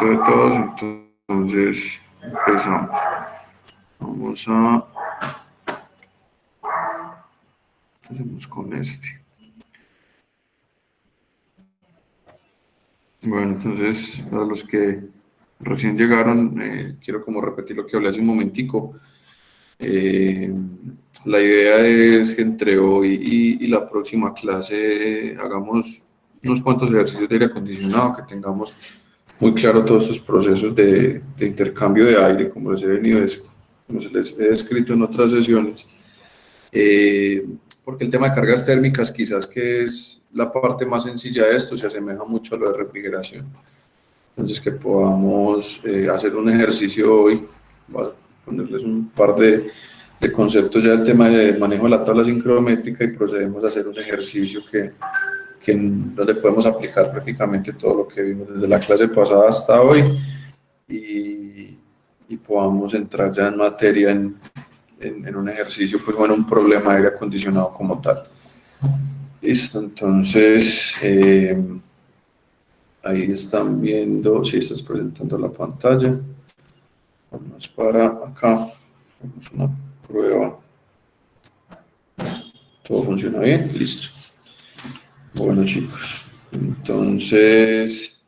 de todos, entonces empezamos. Vamos a... Hacemos con este. Bueno, entonces, para los que recién llegaron, quiero como repetir lo que hablé hace un momentico. Eh, la idea es que entre hoy y la próxima clase hagamos unos cuantos ejercicios de aire acondicionado, que tengamos muy claro todos estos procesos de intercambio de aire, como como se les he descrito en otras sesiones. Porque el tema de cargas térmicas, quizás que es la parte más sencilla de esto, se asemeja mucho a lo de refrigeración. Entonces, que podamos hacer un ejercicio hoy, voy a ponerles un par de conceptos ya del tema de manejo de la tabla sincrométrica y procedemos a hacer un ejercicio donde podemos aplicar prácticamente todo lo que vimos desde la clase pasada hasta hoy y podamos entrar ya en materia en un ejercicio, pues bueno, un problema de aire acondicionado como tal. Listo, entonces ahí están viendo, si estás presentando la pantalla. Vamos para acá, hacemos una prueba. ¿Todo funciona bien? Listo. Bueno, chicos, entonces,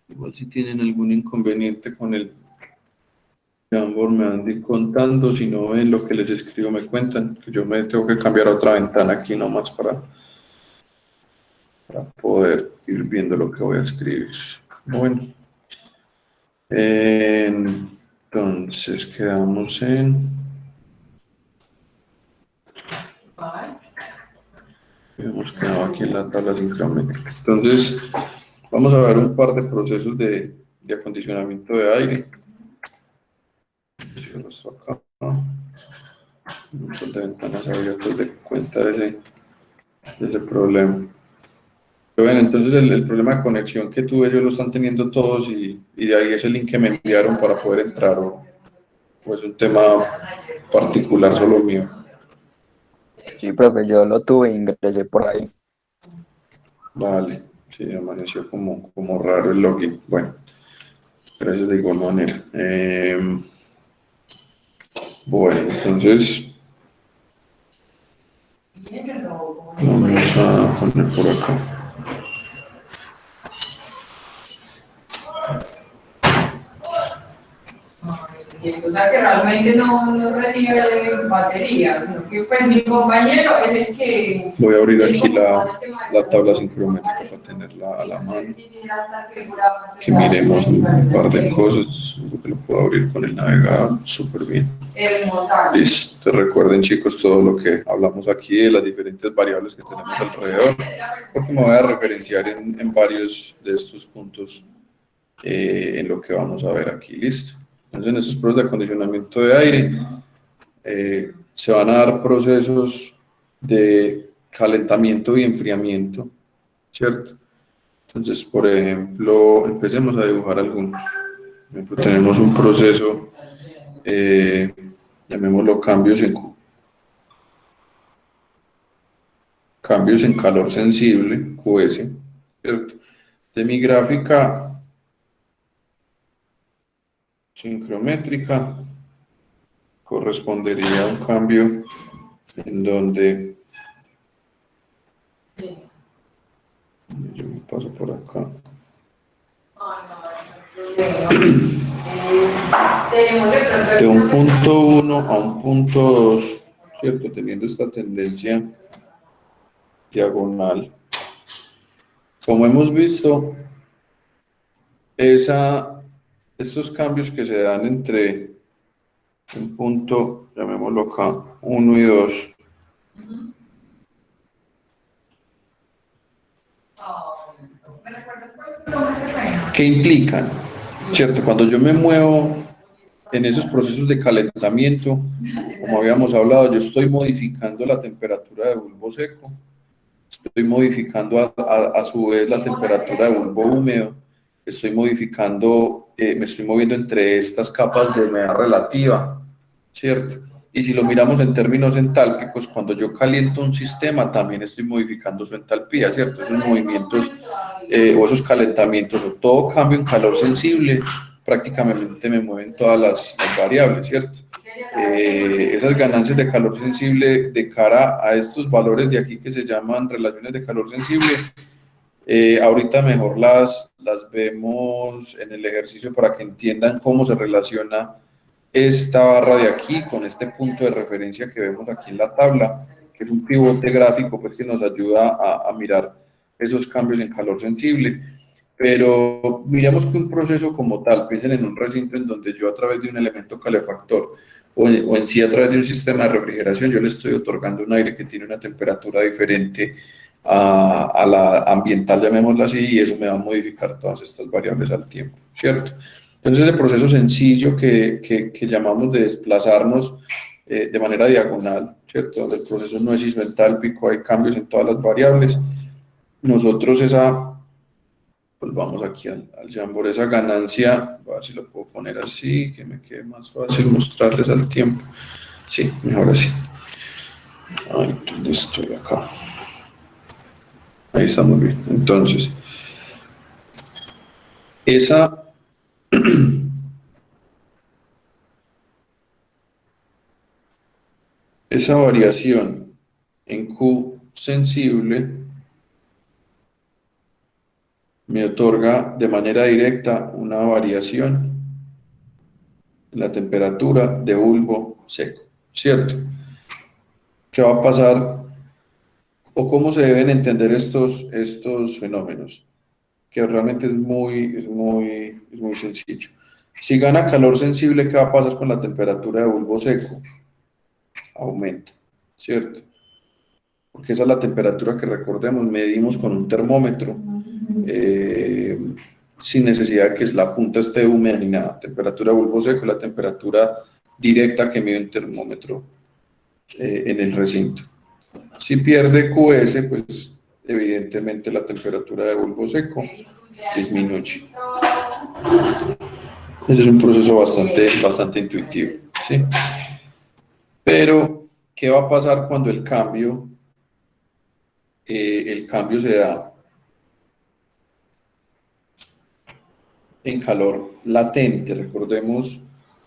igual si tienen algún inconveniente con el Jamboard me van a ir contando, si no ven lo que les escribo me cuentan, que yo me tengo que cambiar a otra ventana aquí nomás para poder ir viendo lo que voy a escribir. Bueno, entonces quedamos en... Hemos quedado aquí en la tabla sincrométrica. Entonces, vamos a ver un par de procesos de acondicionamiento de aire. Cierro esto acá. Un montón de ventanas abiertas de cuenta de ese problema. Pero bueno, entonces el problema de conexión que tuve yo lo están teniendo todos y de ahí es el link que me enviaron para poder entrar o es un tema particular solo mío. Sí, profe, yo lo tuve, ingresé por ahí. Vale, sí, amaneció como raro el login. Bueno, gracias de igual manera. Bueno, entonces vamos a poner por acá. O sea que realmente no recibe batería, sino que pues mi compañero es el que... Voy a abrir aquí la tabla sincrométrica para tenerla a la mano. Que miremos un par de cosas. Que lo puedo abrir con el navegador súper bien. Listo. Recuerden, chicos, todo lo que hablamos aquí de las diferentes variables que tenemos alrededor, porque me voy a referenciar en varios de estos puntos en lo que vamos a ver aquí. Listo. Entonces, en estos procesos de acondicionamiento de aire, se van a dar procesos de calentamiento y enfriamiento, ¿cierto? Entonces, por ejemplo, empecemos a dibujar algunos. Por ejemplo, tenemos un proceso, llamémoslo cambios en calor sensible, QS, ¿cierto? De mi gráfica sincrométrica correspondería a un cambio en donde yo me paso por acá. De un punto 1 a un punto 2, ¿cierto? Teniendo esta tendencia diagonal. Como hemos visto, estos cambios que se dan entre un punto, llamémoslo acá, 1 y 2, ¿qué implican? ¿Cierto? Cuando yo me muevo en esos procesos de calentamiento, como habíamos hablado, yo estoy modificando la temperatura de bulbo seco, estoy modificando a su vez la temperatura de bulbo húmedo, estoy modificando, me estoy moviendo entre estas capas de humedad relativa, ¿cierto? Y si lo miramos en términos entálpicos, cuando yo caliento un sistema, también estoy modificando su entalpía, ¿cierto? Esos movimientos o esos calentamientos o todo cambio en calor sensible prácticamente me mueven todas las variables, ¿cierto? Esas ganancias de calor sensible de cara a estos valores de aquí que se llaman relaciones de calor sensible, ahorita mejor las vemos en el ejercicio para que entiendan cómo se relaciona esta barra de aquí con este punto de referencia que vemos aquí en la tabla, que es un pivote gráfico pues, que nos ayuda a mirar esos cambios en calor sensible. Pero miremos que un proceso como tal, piensen en un recinto en donde yo a través de un elemento calefactor o en sí a través de un sistema de refrigeración, yo le estoy otorgando un aire que tiene una temperatura diferente a la ambiental, llamémosla así, y eso me va a modificar todas estas variables al tiempo, ¿cierto? Entonces el proceso sencillo que llamamos de desplazarnos de manera diagonal, ¿cierto? Donde el proceso no es isoentálpico, hay cambios en todas las variables. Nosotros pues vamos aquí al Jamboard, esa ganancia, a ver si lo puedo poner así, que me quede más fácil mostrarles al tiempo. Sí, mejor así. Ay, ¿dónde estoy acá? Ahí está muy bien. Entonces, esa variación en Q sensible me otorga de manera directa una variación en la temperatura de bulbo seco, ¿cierto? ¿Qué va a pasar o cómo se deben entender estos fenómenos? Que realmente es muy sencillo. Si gana calor sensible, ¿qué va a pasar con la temperatura de bulbo seco? Aumenta, ¿cierto? Porque esa es la temperatura que recordemos, medimos con un termómetro, sin necesidad de que la punta esté húmeda ni nada. Temperatura de bulbo seco, la temperatura directa que mide un termómetro en el recinto. Si pierde QS, pues evidentemente la temperatura de bulbo seco disminuye. Ese es un proceso bastante intuitivo, ¿sí? Pero, ¿qué va a pasar cuando el cambio se da en calor latente? Recordemos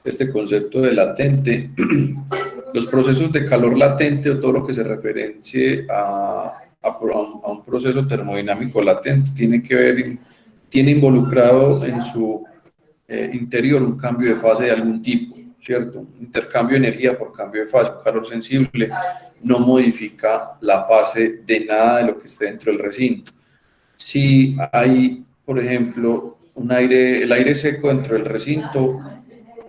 este concepto de latente. Los procesos de calor latente o todo lo que se referencie a un proceso termodinámico latente tiene involucrado en su interior un cambio de fase de algún tipo, ¿cierto? Un intercambio de energía por cambio de fase. Un calor sensible no modifica la fase de nada de lo que esté dentro del recinto. Si hay, por ejemplo, el aire seco dentro del recinto,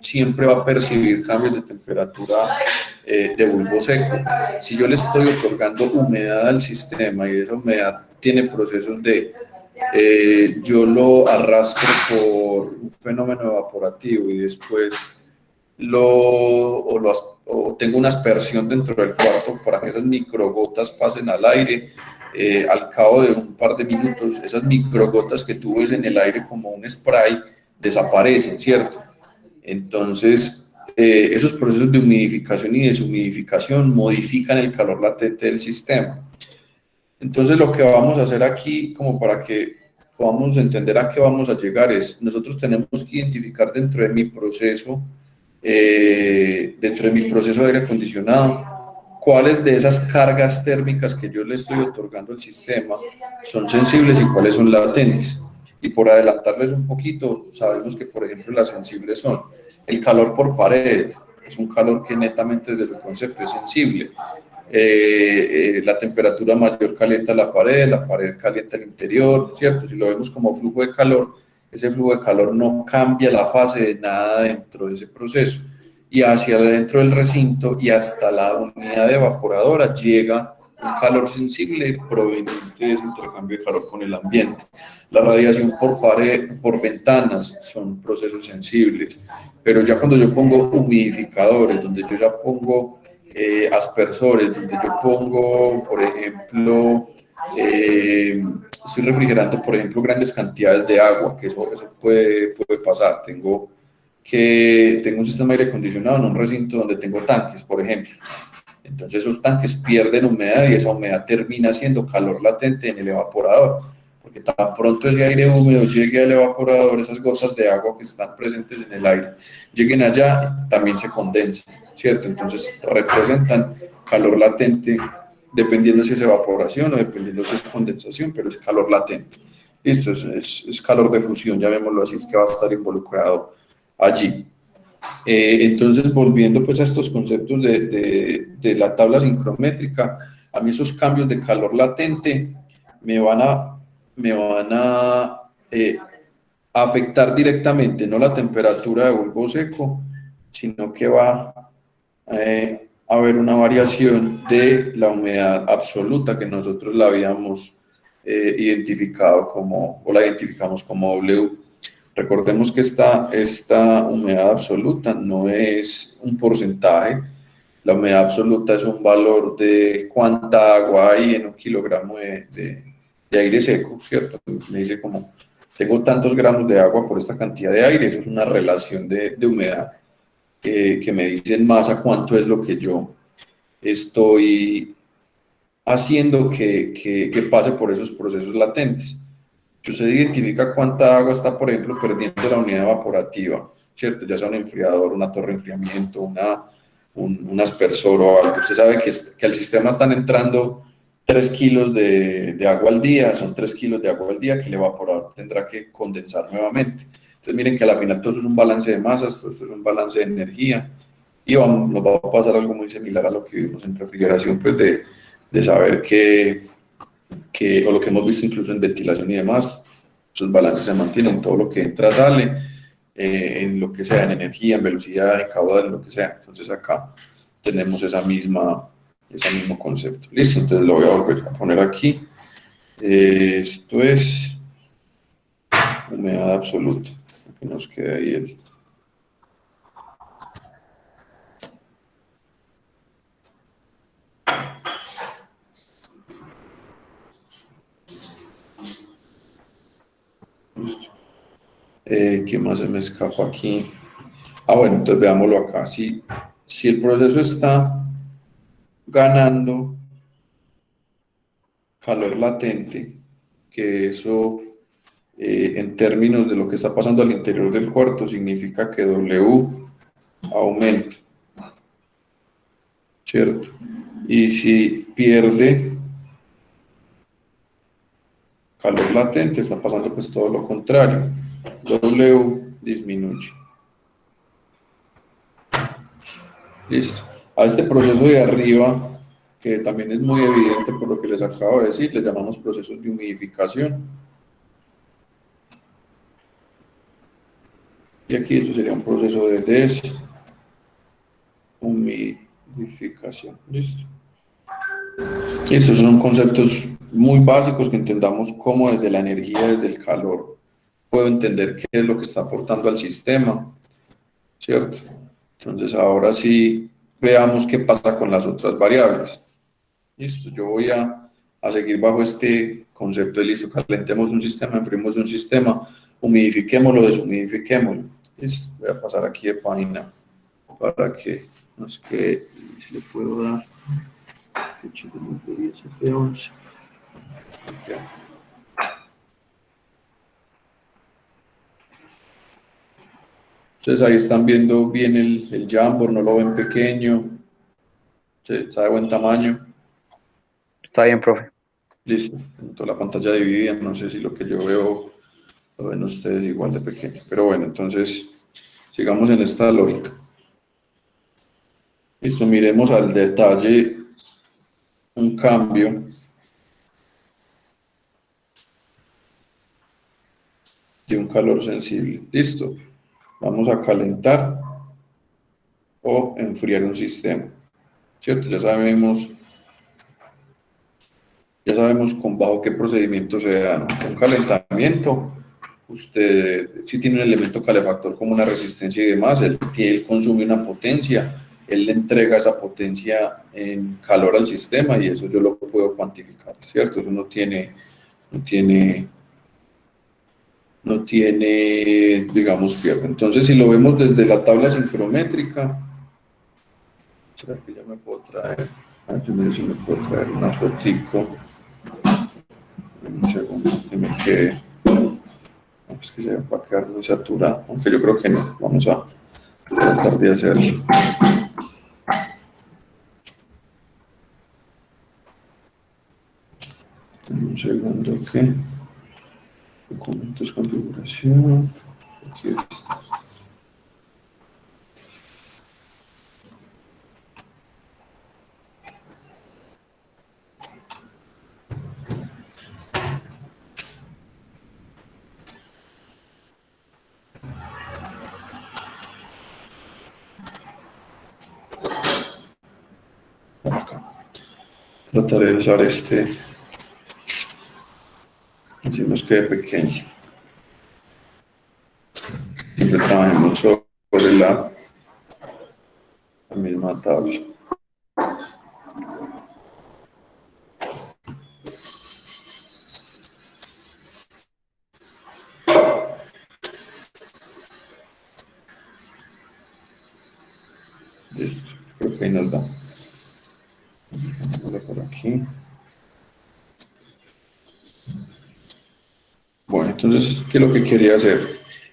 siempre va a percibir cambios de temperatura de bulbo seco. Si yo le estoy otorgando humedad al sistema y esa humedad tiene procesos yo lo arrastro por un fenómeno evaporativo y después o tengo una aspersión dentro del cuarto para que esas microgotas pasen al aire. Al cabo de un par de minutos, esas microgotas que tú ves en el aire como un spray desaparecen, ¿cierto? Entonces, esos procesos de humidificación y deshumidificación modifican el calor latente del sistema. Entonces, lo que vamos a hacer aquí, como para que podamos entender a qué vamos a llegar, es nosotros tenemos que identificar dentro de mi proceso de aire acondicionado, cuáles de esas cargas térmicas que yo le estoy otorgando al sistema son sensibles y cuáles son latentes. Y por adelantarles un poquito, sabemos que, por ejemplo, las sensibles son el calor por pared, es un calor que netamente desde su concepto es sensible. La temperatura mayor calienta la pared calienta el interior, ¿cierto? Si lo vemos como flujo de calor, ese flujo de calor no cambia la fase de nada dentro de ese proceso. Y hacia adentro del recinto y hasta la unidad evaporadora llega un calor sensible proveniente de ese intercambio de calor con el ambiente. La radiación por pared, por ventanas, son procesos sensibles, pero ya cuando yo pongo humidificadores, donde yo ya pongo aspersores, donde yo pongo, por ejemplo, estoy refrigerando, por ejemplo, grandes cantidades de agua, que eso puede pasar. Tengo que tengo un sistema de aire acondicionado en un recinto donde tengo tanques, por ejemplo. Entonces esos tanques pierden humedad y esa humedad termina siendo calor latente en el evaporador, porque tan pronto ese aire húmedo llegue al evaporador, esas gotas de agua que están presentes en el aire lleguen allá, también se condensan, ¿cierto? Entonces representan calor latente, dependiendo si es evaporación o dependiendo si es condensación, pero es calor latente. Esto es calor de fusión, llamémoslo así, que va a estar involucrado allí. Entonces, volviendo pues a estos conceptos de la tabla sincrométrica, a mí esos cambios de calor latente me van a afectar directamente, no la temperatura de bulbo seco, sino que va a haber una variación de la humedad absoluta que nosotros la habíamos identificado como, o la identificamos como W. Recordemos que esta humedad absoluta no es un porcentaje, la humedad absoluta es un valor de cuánta agua hay en un kilogramo de aire seco, ¿cierto? Me dice como, tengo tantos gramos de agua por esta cantidad de aire, eso es una relación de humedad que me dice en masa cuánto es lo que yo estoy haciendo que pase por esos procesos latentes. Usted identifica cuánta agua está, por ejemplo, perdiendo la unidad evaporativa, ¿cierto? Ya sea un enfriador, una torre de enfriamiento, un aspersor o algo. Usted sabe que al sistema están entrando 3 kilos de agua al día, son 3 kilos de agua al día que el evaporador tendrá que condensar nuevamente. Entonces miren que al final todo eso es un balance de masas, todo esto es un balance de energía y nos va a pasar algo muy similar a lo que vimos en refrigeración, pues de saber o lo que hemos visto incluso en ventilación y demás, esos balances se mantienen, todo lo que entra sale, en lo que sea, en energía, en velocidad, en caudal, en lo que sea. Entonces acá tenemos ese mismo concepto. Listo, entonces lo voy a volver a poner aquí. Esto es humedad absoluta, que nos quede ahí el... ¿Qué más se me escapa aquí? Bueno, entonces veámoslo acá. Si el proceso está ganando calor latente, que eso en términos de lo que está pasando al interior del cuarto significa que W aumenta, ¿cierto? Y si pierde calor latente, está pasando pues todo lo contrario, W disminuye. Listo. A este proceso de arriba, que también es muy evidente por lo que les acabo de decir, le llamamos procesos de humidificación. Y aquí eso sería un proceso de deshumidificación. Listo. Estos son conceptos muy básicos que entendamos cómo desde la energía, desde el calor, puedo entender qué es lo que está aportando al sistema, ¿cierto? Entonces ahora sí veamos qué pasa con las otras variables. Listo, yo voy a seguir bajo este concepto de listo, calentemos un sistema, enfriemos un sistema, humidifiquémoslo, deshumidifiquémoslo. Listo, voy a pasar aquí de página para que nos quede, si le puedo dar. F11. Okay. Entonces ahí están viendo bien el Jamboard, no lo ven pequeño, está de buen tamaño. Está bien, profe. Listo, toda la pantalla dividida, no sé si lo que yo veo lo ven ustedes igual de pequeño, pero bueno, entonces sigamos en esta lógica. Listo, miremos al detalle un cambio de un calor sensible. Listo, vamos a calentar o enfriar un sistema, ¿cierto? Ya sabemos con bajo qué procedimiento se da, ¿no? Un calentamiento, usted si tiene un elemento calefactor como una resistencia y demás, él consume una potencia, él le entrega esa potencia en calor al sistema y eso yo lo puedo cuantificar, ¿cierto? Eso no tiene no tiene, digamos, pierde. Entonces, si lo vemos desde la tabla sincrométrica, ¿será que ya me puedo traer? Yo miro si me puedo traer una fotico. Un segundo, que me quede. No, es que se va a quedar muy saturado, aunque yo creo que no. Vamos a tratar de hacerlo. Un segundo, ¿qué? Documentos, configuración. Aquí está. Por acá. Trataré de usar este, así nos quede pequeño. Siempre trabajemos sobre la misma tabla. Listo, creo que ahí nos da. Vamos por aquí. Bueno, entonces, ¿qué es lo que quería hacer?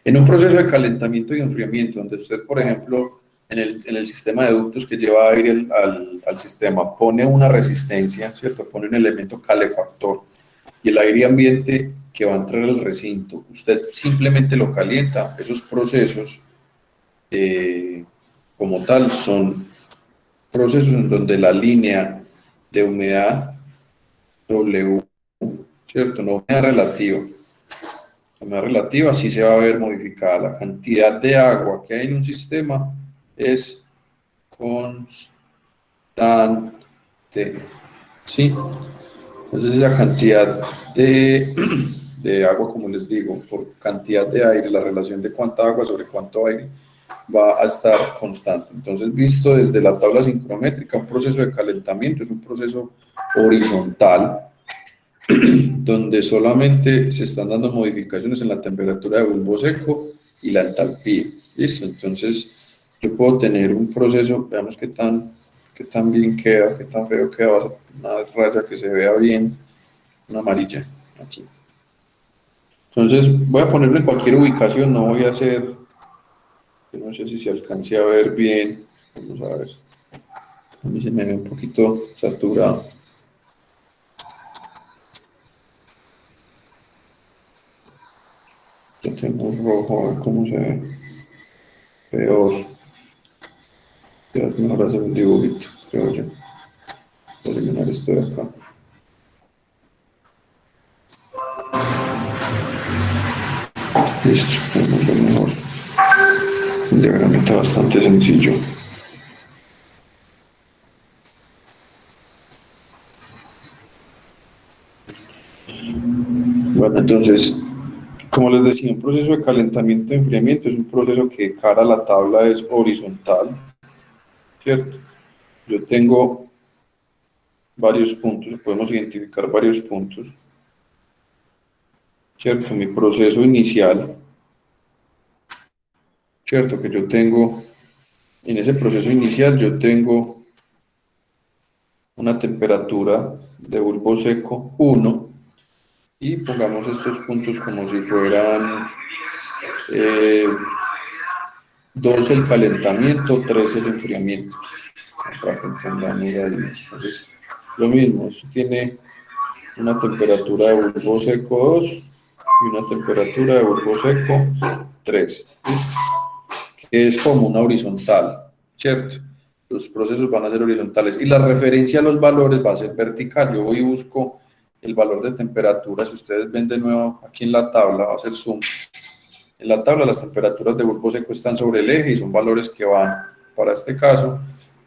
En un proceso de calentamiento y enfriamiento, donde usted, por ejemplo, en el sistema de ductos que lleva aire al sistema, pone una resistencia, ¿cierto? Pone un elemento calefactor y el aire ambiente que va a entrar al recinto, usted simplemente lo calienta. Esos procesos, como tal, son procesos en donde la línea de humedad W, ¿cierto? No humedad relativa. La humedad relativa sí se va a ver modificada. La cantidad de agua que hay en un sistema es constante, ¿sí? Entonces esa cantidad de agua, como les digo, por cantidad de aire, la relación de cuánta agua sobre cuánto aire va a estar constante. Entonces, visto desde la tabla sincrométrica, un proceso de calentamiento es un proceso horizontal donde solamente se están dando modificaciones en la temperatura de bulbo seco y la entalpía. ¿Listo? Entonces, yo puedo tener un proceso, veamos qué tan bien queda, qué tan feo queda, una raya que se vea bien, una amarilla, aquí. Entonces, voy a ponerlo en cualquier ubicación, no voy a hacer, no sé si se alcance a ver bien, vamos a ver, a mí se me ve un poquito saturado. Yo tengo rojo, a ver cómo se ve. Peor. Ya es mejor hacer un dibujito, creo yo. Voy a eliminar esto de acá. Listo, vamos lo mejor. Un diagramita bastante sencillo. Bueno, entonces, como les decía, un proceso de calentamiento y enfriamiento es un proceso que de cara a la tabla es horizontal, ¿cierto? Yo tengo varios puntos, podemos identificar varios puntos, ¿cierto? Mi proceso inicial, ¿cierto? Que yo tengo, en ese proceso inicial yo tengo una temperatura de bulbo seco 1 y pongamos estos puntos como si fueran 2 el calentamiento, 3 el enfriamiento, para que entendamos ahí. Entonces, lo mismo, esto tiene una temperatura de bulbo seco 2 y una temperatura de bulbo seco 3, que es como una horizontal, ¿cierto? Los procesos van a ser horizontales y la referencia a los valores va a ser vertical. Yo voy y busco el valor de temperatura. Si ustedes ven de nuevo aquí en la tabla, va a hacer zoom. En la tabla las temperaturas de bulbo seco están sobre el eje y son valores que van, para este caso,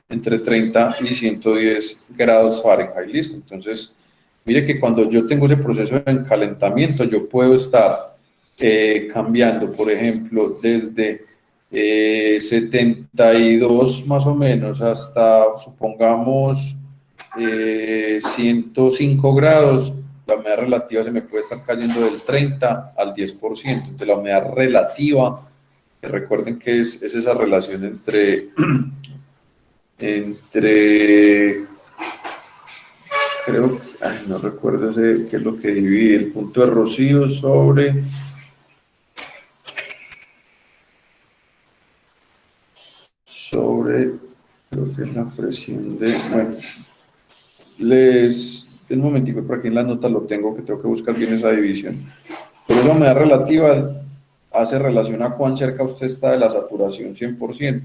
entre 30 y 110 grados Fahrenheit. ¿Listo? Entonces, mire que cuando yo tengo ese proceso de calentamiento, yo puedo estar cambiando, por ejemplo, desde 72 más o menos hasta, supongamos, 105 grados la humedad relativa se me puede estar cayendo del 30 al 10%. Entonces, la humedad relativa, que recuerden que es esa relación entre creo, no recuerdo qué es lo que divide el punto de rocío sobre creo que es la presión de, bueno, un momentico, por aquí en las notas lo tengo, que tengo que buscar bien esa división. Pero esa humedad relativa hace relación a cuán cerca usted está de la saturación 100%.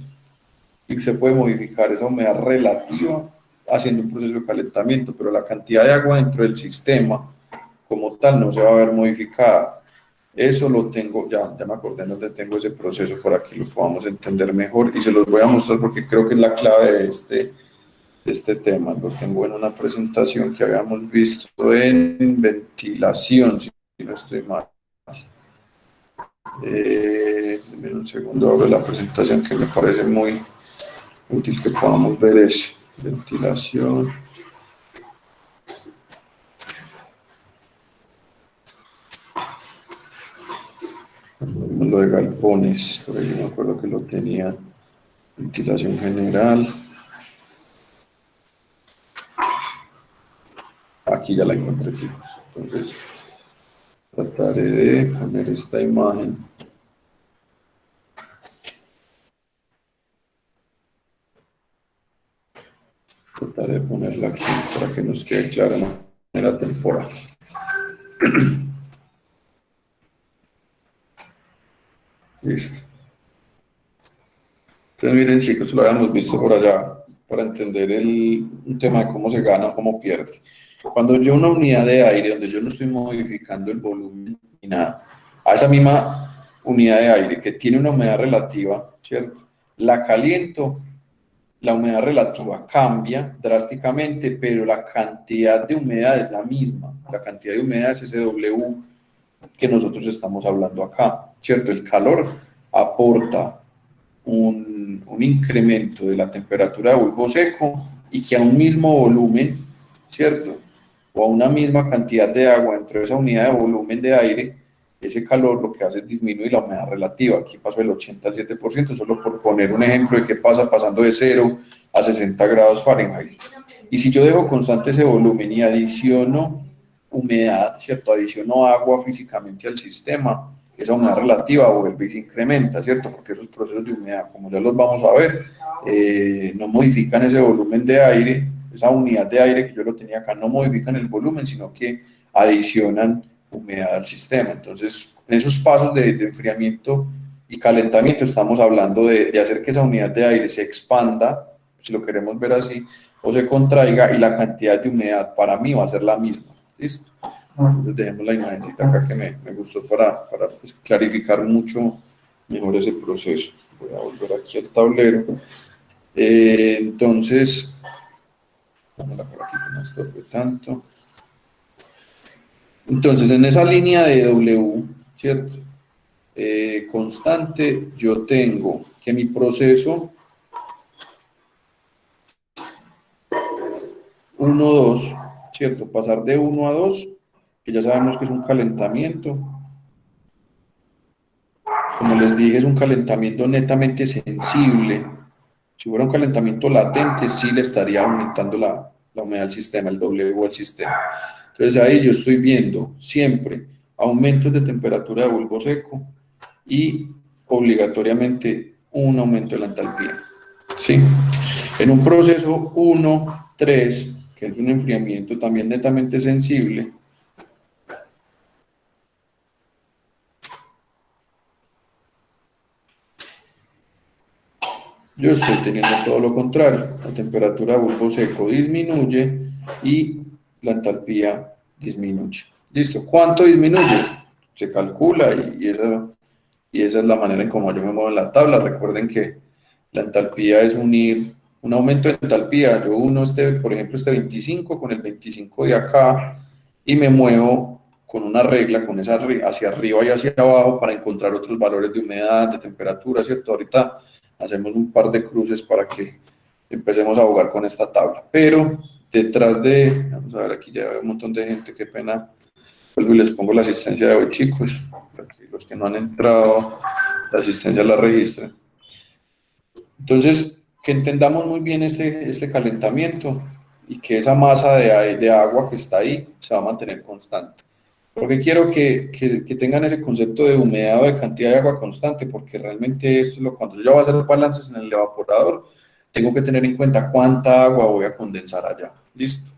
Y usted puede modificar esa humedad relativa haciendo un proceso de calentamiento, pero la cantidad de agua dentro del sistema como tal no se va a ver modificada. Eso lo tengo, ya me acordé dónde tengo ese proceso, por aquí lo podamos entender mejor y se los voy a mostrar porque creo que es la clave de este tema. Lo tengo en una presentación que habíamos visto en ventilación, si no estoy mal. Denme un segundo, abro la presentación que me parece muy útil que podamos ver eso. Ventilación. Lo de galpones, por ahí me acuerdo que lo tenía. Ventilación general. Aquí ya la encontré, chicos. Entonces, trataré de poner esta imagen. Trataré de ponerla aquí para que nos quede clara en la temporada. Listo. Entonces, miren, chicos, lo habíamos visto por allá para entender un tema de cómo se gana, cómo pierde. Cuando yo una unidad de aire, donde yo no estoy modificando el volumen ni nada, a esa misma unidad de aire que tiene una humedad relativa, ¿cierto? La caliento, la humedad relativa cambia drásticamente, pero la cantidad de humedad es la misma. La cantidad de humedad es ese W que nosotros estamos hablando acá, ¿cierto? El calor aporta un incremento de la temperatura de bulbo seco y que a un mismo volumen, ¿cierto? O a una misma cantidad de agua dentro de esa unidad de volumen de aire, ese calor lo que hace es disminuir la humedad relativa. Aquí pasó del 80 al 7%, solo por poner un ejemplo de qué pasa pasando de 0 a 60 grados Fahrenheit. Y si yo dejo constante ese volumen y adiciono humedad, ¿cierto? Adiciono agua físicamente al sistema, esa humedad relativa vuelve y se incrementa, ¿cierto? Porque esos procesos de humedad, como ya los vamos a ver, no modifican ese volumen de aire, esa unidad de aire que yo lo tenía acá, no modifican el volumen, sino que adicionan humedad al sistema. Entonces, en esos pasos de enfriamiento y calentamiento estamos hablando de hacer que esa unidad de aire se expanda, si lo queremos ver así, o se contraiga, y la cantidad de humedad para mí va a ser la misma. ¿Listo? Entonces dejemos la imagencita acá que me gustó para pues, clarificar mucho mejor ese proceso. Voy a volver aquí al tablero. Entonces, vámonos por aquí que no estorbe tanto. Entonces, en esa línea de W, ¿cierto? Constante, yo tengo que mi proceso 1, 2, ¿cierto? Pasar de 1 a 2, que ya sabemos que es un calentamiento. Como les dije, es un calentamiento netamente sensible. Si fuera un calentamiento latente, sí le estaría aumentando la humedad del sistema, el W del sistema. Entonces ahí yo estoy viendo siempre aumentos de temperatura de bulbo seco y obligatoriamente un aumento de la entalpía. ¿Sí? En un proceso 1, 3, que es un enfriamiento también netamente sensible, yo estoy teniendo todo lo contrario. La temperatura de bulbo seco disminuye y la entalpía disminuye. ¿Listo? ¿Cuánto disminuye? Se calcula y esa es la manera en cómo yo me muevo en la tabla. Recuerden que la entalpía es unir un aumento de entalpía. Yo uno por ejemplo, este 25 con el 25 de acá y me muevo con una regla, con esa hacia arriba y hacia abajo para encontrar otros valores de humedad, de temperatura, ¿cierto? Ahorita hacemos un par de cruces para que empecemos a jugar con esta tabla. Pero detrás de, vamos a ver, aquí ya veo un montón de gente, qué pena, vuelvo y les pongo la asistencia de hoy, chicos, para que los que no han entrado, la asistencia la registren. Entonces, que entendamos muy bien este calentamiento y que esa masa de agua que está ahí se va a mantener constante. Porque quiero que tengan ese concepto de humedad o de cantidad de agua constante, porque realmente esto es cuando yo ya voy a hacer balances en el evaporador, tengo que tener en cuenta cuánta agua voy a condensar allá. ¿Listo?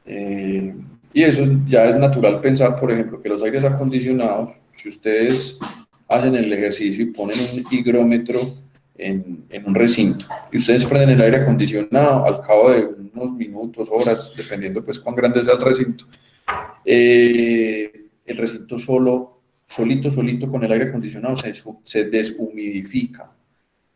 Y eso ya es natural pensar, por ejemplo, que los aires acondicionados, si ustedes hacen el ejercicio y ponen un higrómetro en un recinto y ustedes prenden el aire acondicionado, al cabo de unos minutos, horas, dependiendo pues cuán grande sea el recinto, el recinto solito con el aire acondicionado se deshumidifica.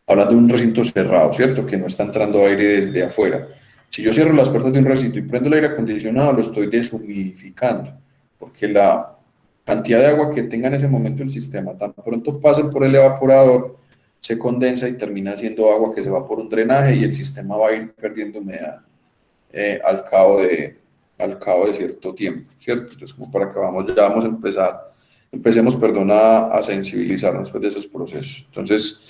Hablando de un recinto cerrado, ¿cierto? Que no está entrando aire desde afuera. Si yo cierro las puertas de un recinto y prendo el aire acondicionado, lo estoy deshumidificando, porque la cantidad de agua que tenga en ese momento el sistema, tan pronto pase por el evaporador, se condensa y termina siendo agua que se va por un drenaje y el sistema va a ir perdiendo humedad al cabo de cierto tiempo, ¿cierto? Entonces, como para que vamos a empecemos, perdón, a sensibilizarnos después de esos procesos. Entonces,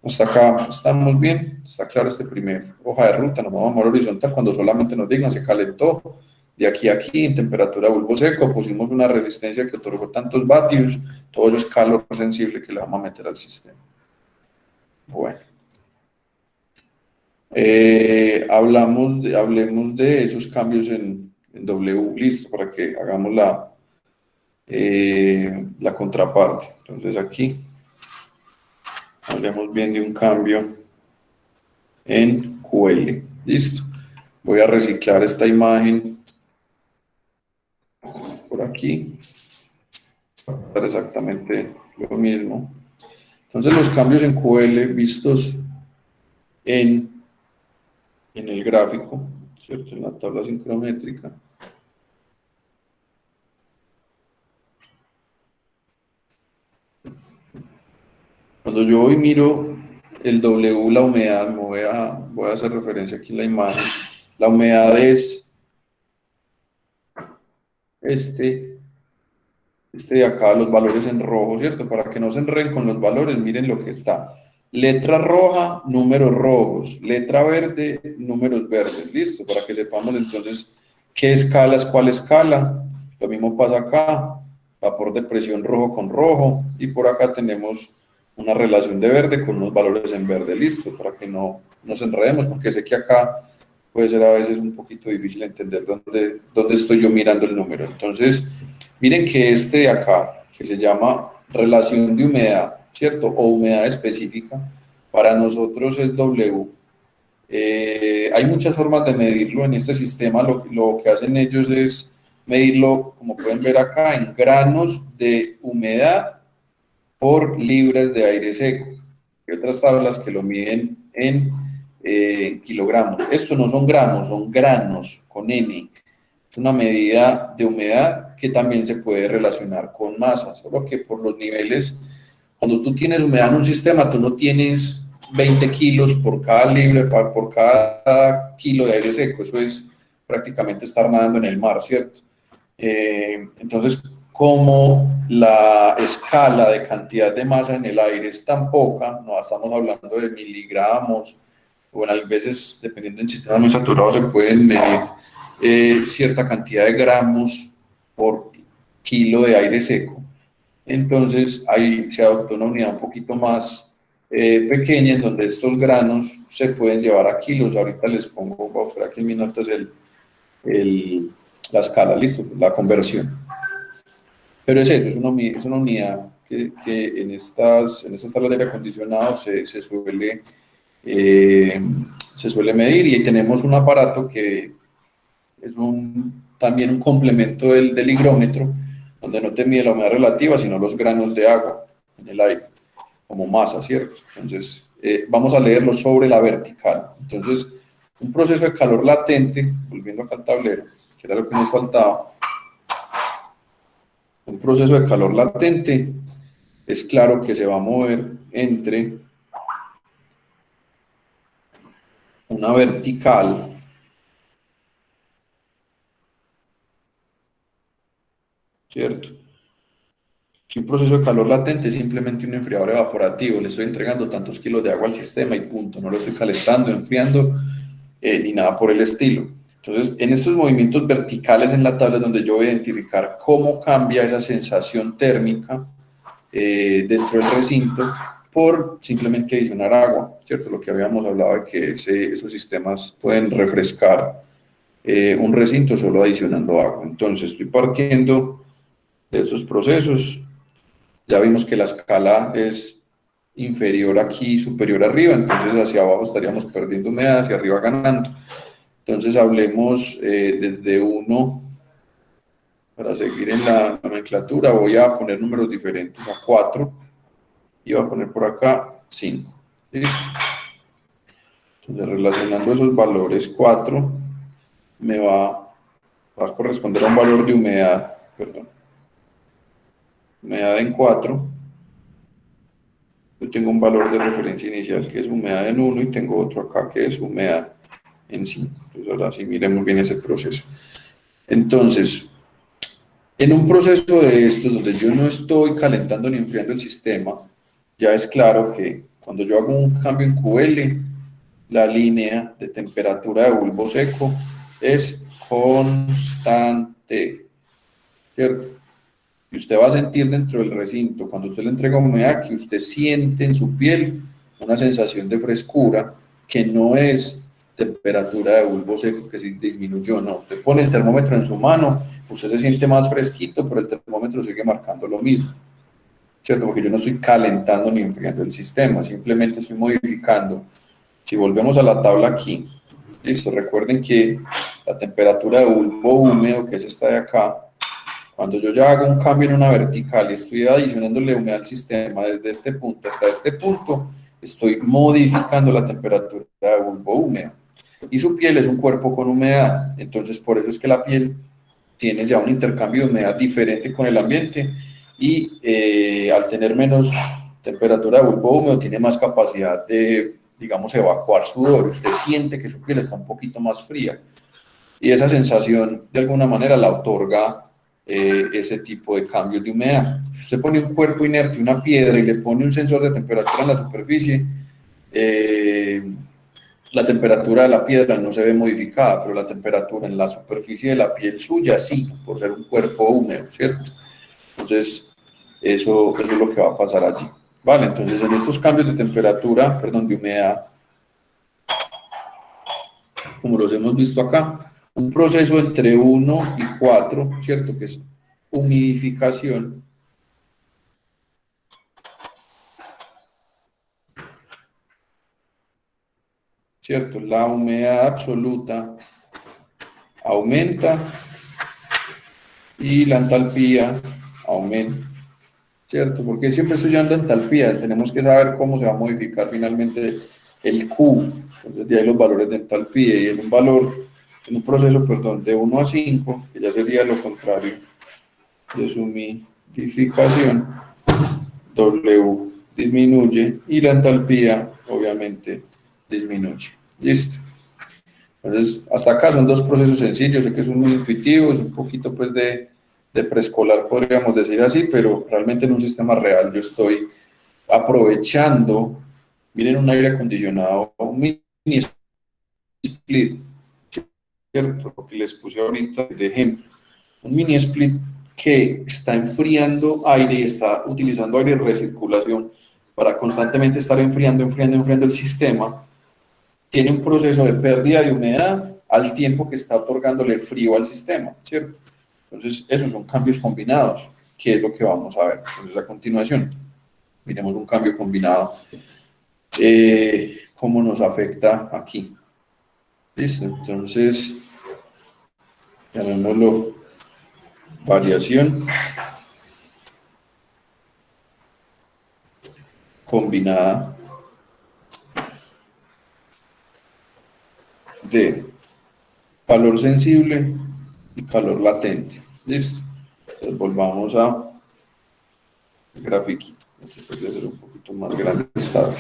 hasta acá estamos bien, está claro este primer hoja de ruta, nos vamos a mover horizontal cuando solamente nos digan se calentó de aquí a aquí en temperatura de bulbo seco, pusimos una resistencia que otorgó tantos vatios, todo eso es calor sensible que le vamos a meter al sistema. Bueno, hablemos de esos cambios en W, listo, para que hagamos la contraparte. Entonces aquí hablemos bien de un cambio en QL. Listo. Voy a reciclar esta imagen por aquí para exactamente lo mismo. Entonces los cambios en QL vistos en el gráfico, ¿cierto? En la tabla sincrométrica. Cuando yo hoy miro el W, la humedad, voy a hacer referencia aquí en la imagen. La humedad es este de acá, los valores en rojo, ¿cierto? Para que no se enreden con los valores, miren lo que está. Letra roja, números rojos. Letra verde, números verdes. Listo, para que sepamos entonces qué escala es cuál escala. Lo mismo pasa acá, vapor de presión rojo con rojo. Y por acá tenemos una relación de verde con unos valores en verde. Listo, para que no nos enredemos, porque sé que acá puede ser a veces un poquito difícil entender dónde estoy yo mirando el número. Entonces, miren que este de acá, que se llama relación de humedad, ¿cierto? O humedad específica, para nosotros es W. Hay muchas formas de medirlo en este sistema. Lo que hacen ellos es medirlo, como pueden ver acá, en granos de humedad por libras de aire seco. Hay otras tablas que lo miden en kilogramos. Esto no son gramos, son granos con N. Es una medida de humedad que también se puede relacionar con masa, solo que por los niveles, cuando tú tienes humedad en un sistema, tú no tienes 20 kilos por cada por cada kilo de aire seco, eso es prácticamente estar nadando en el mar, ¿cierto? Entonces, como la escala de cantidad de masa en el aire es tan poca, no estamos hablando de miligramos, o a veces, dependiendo del sistema muy saturado, se pueden medir cierta cantidad de gramos por kilo de aire seco. Entonces, ahí se adoptó una unidad un poquito más pequeña, en donde estos granos se pueden llevar a kilos. Ahorita les pongo, voy a buscar aquí en mis notas la escala, listo, la conversión. Pero es eso, es una unidad que en estas tablas de aire acondicionado se suele medir, y ahí tenemos un aparato que es también un complemento del higrómetro, donde no te mide la humedad relativa, sino los granos de agua en el aire, como masa, ¿cierto? Entonces, vamos a leerlo sobre la vertical. Entonces, un proceso de calor latente, volviendo acá al tablero, que era lo que nos faltaba, un proceso de calor latente es claro que se va a mover entre una vertical ¿cierto? Que un proceso de calor latente es simplemente un enfriador evaporativo, le estoy entregando tantos kilos de agua al sistema y punto, no lo estoy calentando, enfriando, ni nada por el estilo. Entonces, en estos movimientos verticales en la tabla es donde yo voy a identificar cómo cambia esa sensación térmica dentro del recinto por simplemente adicionar agua, ¿cierto? Lo que habíamos hablado de que esos sistemas pueden refrescar un recinto solo adicionando agua. Entonces, estoy partiendo de esos procesos. Ya vimos que la escala es inferior aquí, superior arriba, entonces hacia abajo estaríamos perdiendo humedad, hacia arriba ganando. Entonces hablemos desde 1, para seguir en la nomenclatura, voy a poner números diferentes a 4 y voy a poner por acá 5. ¿Listo? Entonces relacionando esos valores, 4 me va a corresponder a un valor de humedad, perdón, humedad en 4. Yo tengo un valor de referencia inicial que es humedad en 1 y tengo otro acá que es humedad en 5. Entonces ahora sí miremos bien ese proceso. Entonces, en un proceso de esto donde yo no estoy calentando ni enfriando el sistema, ya es claro que cuando yo hago un cambio en QL, la línea de temperatura de bulbo seco es constante, ¿cierto? Y usted va a sentir dentro del recinto, cuando usted le entrega humedad, que usted siente en su piel una sensación de frescura que no es temperatura de bulbo seco que se disminuyó, no. Usted pone el termómetro en su mano, usted se siente más fresquito, pero el termómetro sigue marcando lo mismo, ¿cierto? Porque yo no estoy calentando ni enfriando el sistema, simplemente estoy modificando. Si volvemos a la tabla aquí, listo, recuerden que la temperatura de bulbo húmedo, que es esta de acá, cuando yo ya hago un cambio en una vertical y estoy adicionándole humedad al sistema desde este punto hasta este punto, estoy modificando la temperatura de bulbo húmedo. Y su piel es un cuerpo con humedad, entonces por eso es que la piel tiene ya un intercambio de humedad diferente con el ambiente y al tener menos temperatura de bulbo húmedo tiene más capacidad de, digamos, evacuar sudor. Usted siente que su piel está un poquito más fría y esa sensación de alguna manera la otorga ese tipo de cambios de humedad. Si usted pone un cuerpo inerte, una piedra y le pone un sensor de temperatura en la superficie, la temperatura de la piedra no se ve modificada, pero la temperatura en la superficie de la piel suya sí, por ser un cuerpo húmedo, ¿cierto? Entonces, eso es lo que va a pasar allí. Vale, entonces en estos cambios de temperatura, perdón, de humedad, como los hemos visto acá, un proceso entre 1 y 4, ¿cierto? Que es humidificación. ¿Cierto? La humedad absoluta aumenta y la entalpía aumenta, ¿cierto? Porque siempre estoy llevando entalpía, tenemos que saber cómo se va a modificar finalmente el Q, entonces de ahí los valores de entalpía y en un valor, en un proceso, perdón, de 1 a 5, que ya sería lo contrario de su humidificación, W disminuye y la entalpía obviamente disminuye. Listo. Entonces, hasta acá son dos procesos sencillos, sé que son muy intuitivos, un poquito pues de preescolar podríamos decir así, pero realmente en un sistema real yo estoy aprovechando, miren un aire acondicionado, un mini split, ¿cierto? Lo que les puse ahorita de ejemplo, un mini split que está enfriando aire y está utilizando aire de recirculación para constantemente estar enfriando el sistema, tiene un proceso de pérdida de humedad al tiempo que está otorgándole frío al sistema, ¿cierto? Entonces, esos son cambios combinados, que es lo que vamos a ver. Entonces, a continuación, miremos un cambio combinado, cómo nos afecta aquí. Listo, entonces, llamémoslo variación combinada de calor sensible y calor latente. Listo. Entonces volvamos a grafiquito. Esto puede ser un poquito más grande esta vez.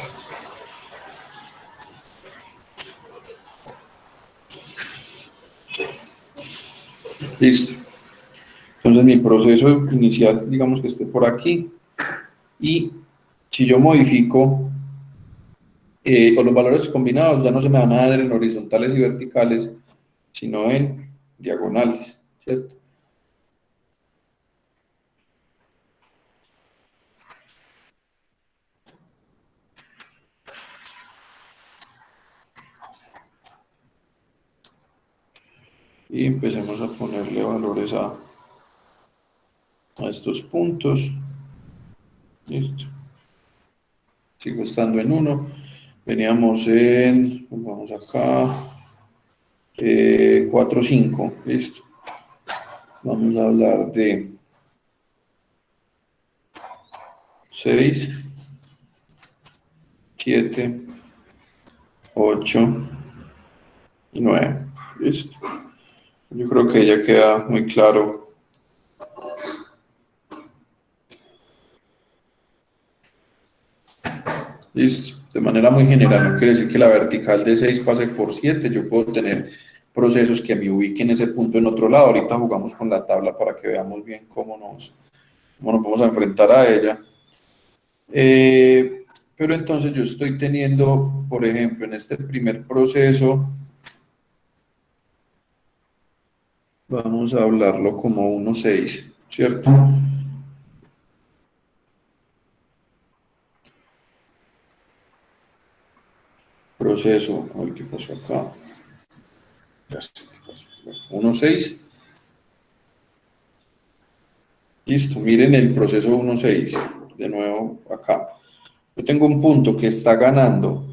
Listo. Entonces mi proceso inicial, digamos que esté por aquí, y si yo modifico o los valores combinados, ya no se me van a dar en horizontales y verticales, sino en diagonales, ¿cierto? Y empecemos a ponerle valores a estos puntos. Listo. Sigo estando en 1. Veníamos en, vamos acá, 4, 5. Listo. Vamos a hablar de 6, 7, 8 y 9. Listo. Yo creo que ya queda muy claro. Listo. De manera muy general, no quiere decir que la vertical de 6 pase por 7. Yo puedo tener procesos que me ubiquen ese punto en otro lado. Ahorita jugamos con la tabla para que veamos bien cómo nos vamos a enfrentar a ella. Pero entonces yo estoy teniendo, por ejemplo, en este primer proceso, vamos a hablarlo como 1,6, ¿cierto? Proceso, ay, ¿qué pasó acá? Ya sé qué pasó. 1,6. Listo, miren el proceso 1,6. De nuevo acá. Yo tengo un punto que está ganando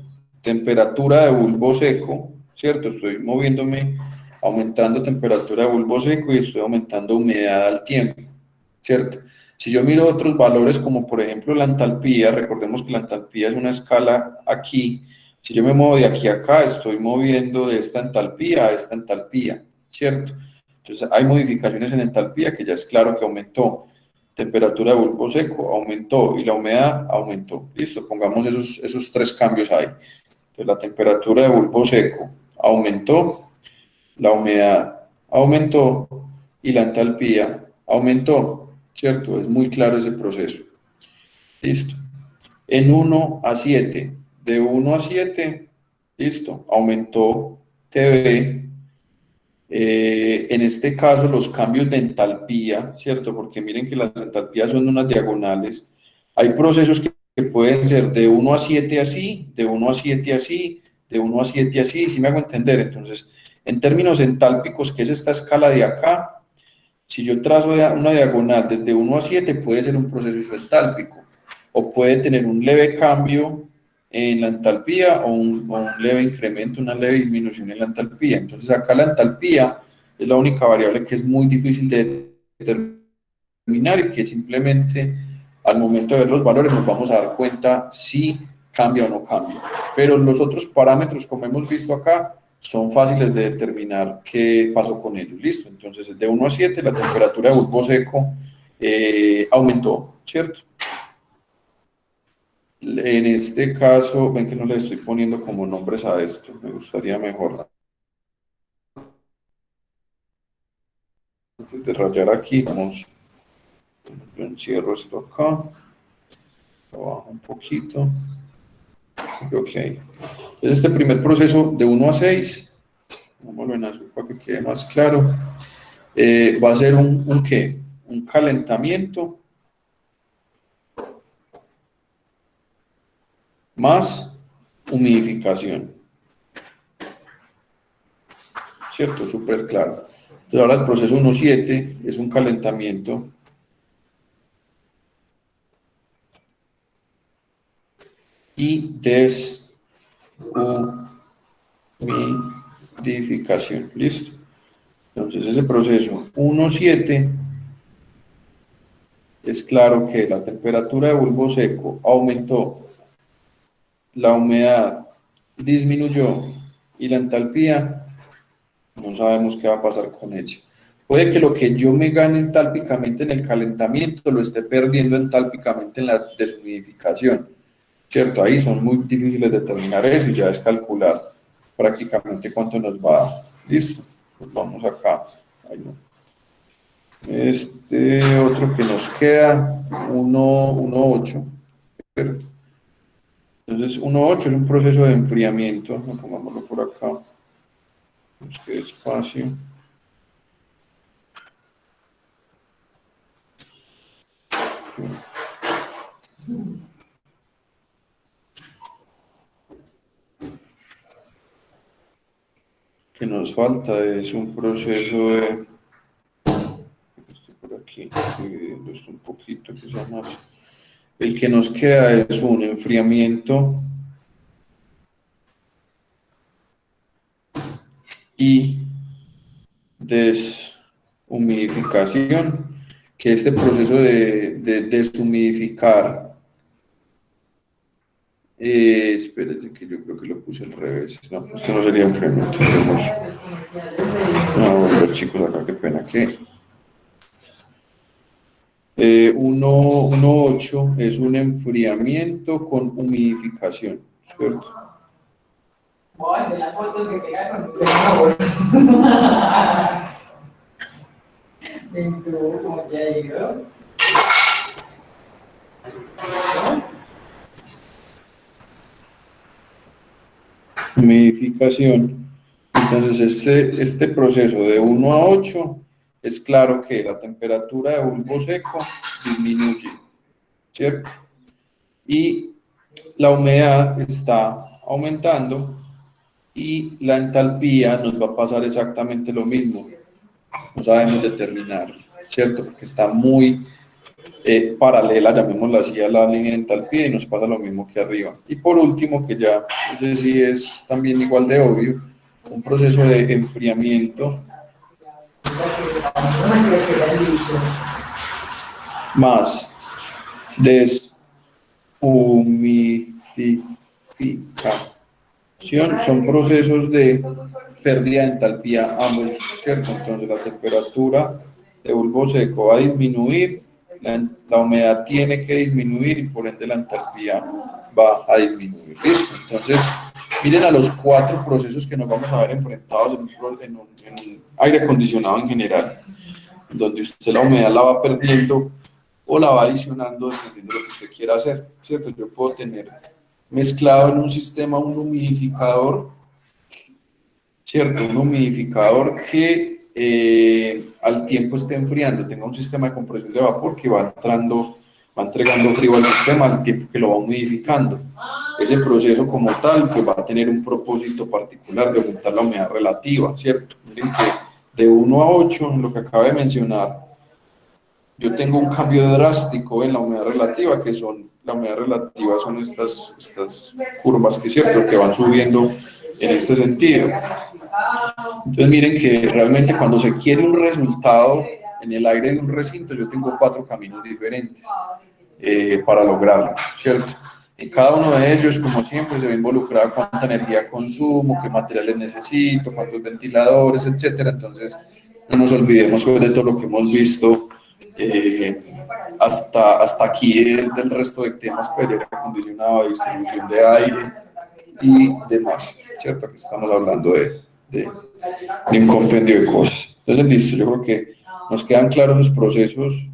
temperatura de bulbo seco, ¿cierto? Estoy moviéndome, aumentando temperatura de bulbo seco y estoy aumentando humedad al tiempo, ¿cierto? Si yo miro otros valores como por ejemplo la entalpía, recordemos que la entalpía es una escala aquí. Si yo me muevo de aquí a acá, estoy moviendo de esta entalpía a esta entalpía, ¿cierto? Entonces hay modificaciones en entalpía que ya es claro que aumentó. Temperatura de bulbo seco aumentó y la humedad aumentó. Listo, pongamos esos 3 cambios ahí. Entonces la temperatura de bulbo seco aumentó, la humedad aumentó y la entalpía aumentó, ¿cierto? Es muy claro ese proceso. Listo. En 1 a 7, de 1 a 7, listo, aumentó TV. En este caso, los cambios de entalpía, ¿cierto? Porque miren que las entalpías son unas diagonales. Hay procesos que pueden ser de 1 a 7 así, de 1 a 7 así, de 1 a 7 así, ¿sí me hago entender? Entonces, en términos entálpicos, que es esta escala de acá, si yo trazo una diagonal desde 1 a 7, puede ser un proceso isentálpico, o puede tener un leve cambio en la entalpía o un leve incremento, una leve disminución en la entalpía. Entonces acá la entalpía es la única variable que es muy difícil de determinar y que simplemente al momento de ver los valores nos vamos a dar cuenta si cambia o no cambia. Pero los otros parámetros, como hemos visto acá, son fáciles de determinar qué pasó con ellos. Listo, entonces de 1 a 7 la temperatura de bulbo seco aumentó, ¿cierto? En este caso, ven que no le estoy poniendo como nombres a esto, me gustaría mejor. Antes de rayar aquí, vamos, yo encierro esto acá, lo bajo un poquito. Ok, entonces este primer proceso de 1 a 6, vámonos en azul para que quede más claro, va a ser un ¿qué? Un calentamiento más humidificación, ¿cierto? Súper claro. Entonces ahora el proceso 1.7 es un calentamiento y deshumidificación, ¿listo? Entonces ese proceso 1.7 es claro que la temperatura de bulbo seco aumentó, la humedad disminuyó y la entalpía no sabemos qué va a pasar con ella. Puede que lo que yo me gane entálpicamente en el calentamiento lo esté perdiendo entálpicamente en la deshumidificación, ¿cierto? Ahí son muy difíciles de determinar eso y ya es calcular prácticamente cuánto nos va a dar. ¿Listo? Pues vamos acá. Ahí no. Este otro que nos queda, 1.8. Entonces, 1.8 es un proceso de enfriamiento. Pongámoslo por acá. Busque espacio. Que nos falta es un proceso de... Estoy por aquí, dividiendo esto un poquito, que sea más... El que nos queda es un enfriamiento y deshumidificación, que este proceso de deshumidificar, espérate que yo creo que lo puse al revés, no, esto no sería enfriamiento, vamos a ver chicos acá, qué pena que 1.8 es un enfriamiento con humidificación, ¿cierto? Bueno, de las fotos que queda con el amor. Dentro, como ya digo. Humidificación. Entonces, este proceso de 1 a 8 es claro que la temperatura de bulbo seco disminuye, ¿cierto? Y la humedad está aumentando y la entalpía nos va a pasar exactamente lo mismo. No sabemos determinar, ¿cierto? Porque está muy paralela, llamémosla así, a la línea de entalpía y nos pasa lo mismo que arriba. Y por último, que ya ese sí es también igual de obvio, un proceso de enfriamiento más deshumidificación son procesos de pérdida de entalpía ambos, ¿cierto? Entonces la temperatura de bulbo seco va a disminuir, la humedad tiene que disminuir y por ende la entalpía va a disminuir. ¿Listo? Entonces, miren a los 4 procesos que nos vamos a ver enfrentados en un aire acondicionado en general, donde usted la humedad la va perdiendo o la va adicionando dependiendo de lo que usted quiera hacer, ¿cierto? Yo puedo tener mezclado en un sistema un humidificador, ¿cierto? Un humidificador que al tiempo esté enfriando, tenga un sistema de compresión de vapor que va entregando frío al sistema al tiempo que lo va humidificando. Ese proceso como tal pues va a tener un propósito particular de aumentar la humedad relativa, ¿cierto? Miren que de 1 a 8, lo que acabo de mencionar, yo tengo un cambio drástico en la humedad relativa, la humedad relativa son estas curvas que, ¿cierto?, que van subiendo en este sentido. Entonces miren que realmente cuando se quiere un resultado en el aire de un recinto, yo tengo 4 caminos diferentes para lograrlo, ¿cierto? En cada uno de ellos, como siempre, se ve involucrada cuánta energía consumo, qué materiales necesito, cuántos ventiladores, etcétera. Entonces, no nos olvidemos de todo lo que hemos visto hasta aquí del resto de temas, pues, aire acondicionado, distribución de aire y demás, ¿cierto? Aquí estamos hablando de un compendio de cosas. Entonces, listo, yo creo que nos quedan claros los procesos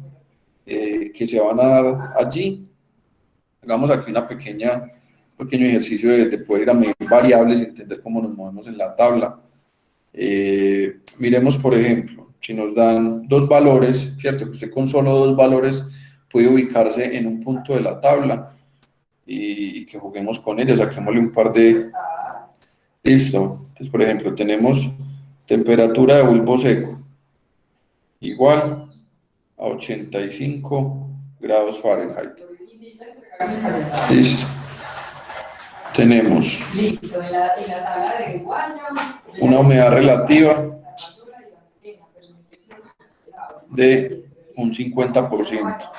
que se van a dar allí. Hagamos aquí un pequeño ejercicio de poder ir a medir variables y entender cómo nos movemos en la tabla. Miremos, por ejemplo, si nos dan 2 valores, ¿cierto? Que usted con solo 2 valores puede ubicarse en un punto de la tabla y que juguemos con ella, saquémosle un par de... Listo. Entonces, por ejemplo, tenemos temperatura de bulbo seco igual a 85 grados Fahrenheit. Listo. Tenemos una humedad relativa de un 50%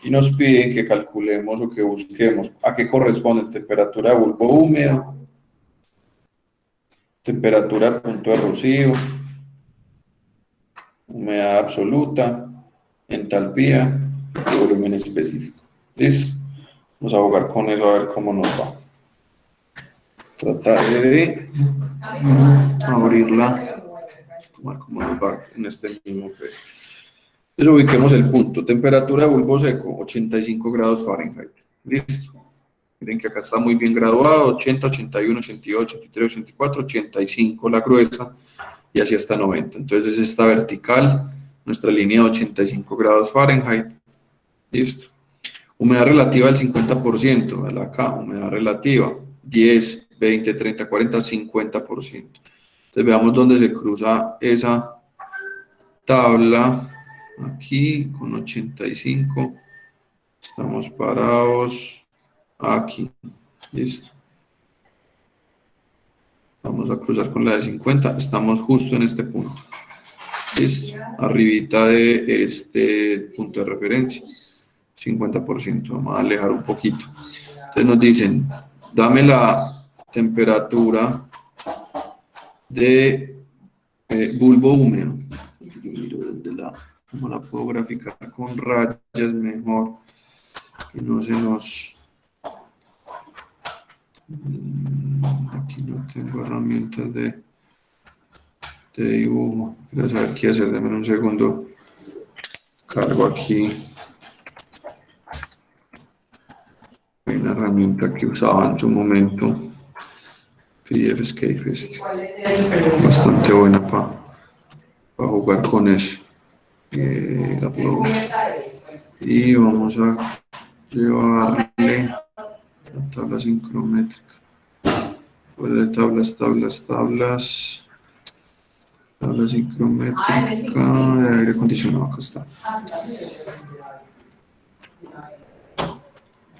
y nos piden que calculemos o que busquemos a qué corresponde temperatura de bulbo húmedo, temperatura de punto de rocío, humedad absoluta, entalpía y volumen específico. ¿Listo? Vamos a jugar con eso a ver cómo nos va. Trataré de abrirla, a ver cómo nos va en este mismo pedo. Entonces ubiquemos el punto. Temperatura de bulbo seco, 85 grados Fahrenheit. Listo. Miren que acá está muy bien graduado, 80, 81, 88, 83, 84, 85 la gruesa y así hasta 90. Entonces esta vertical, nuestra línea de 85 grados Fahrenheit. Listo. Humedad relativa del 50%, ¿verdad? Acá, humedad relativa, 10, 20, 30, 40, 50%. Entonces veamos dónde se cruza esa tabla. Aquí con 85. Estamos parados aquí. Listo. Vamos a cruzar con la de 50. Estamos justo en este punto. Listo. Arribita de este punto de referencia. 50%. Vamos a alejar un poquito. Entonces nos dicen, dame la temperatura de bulbo húmedo. Yo miro desde cómo la puedo graficar con rayas mejor. Que no se nos... Aquí no tengo herramientas de dibujo. Quiero saber qué hacer. Dame un segundo. Cargo aquí. Hay una herramienta que usaba en su momento. PDF Escape. Bastante buena para jugar con eso. Upload. Y vamos a llevarle la tabla sincrométrica. De tablas. Tabla sincrométrica de aire acondicionado. Acá está.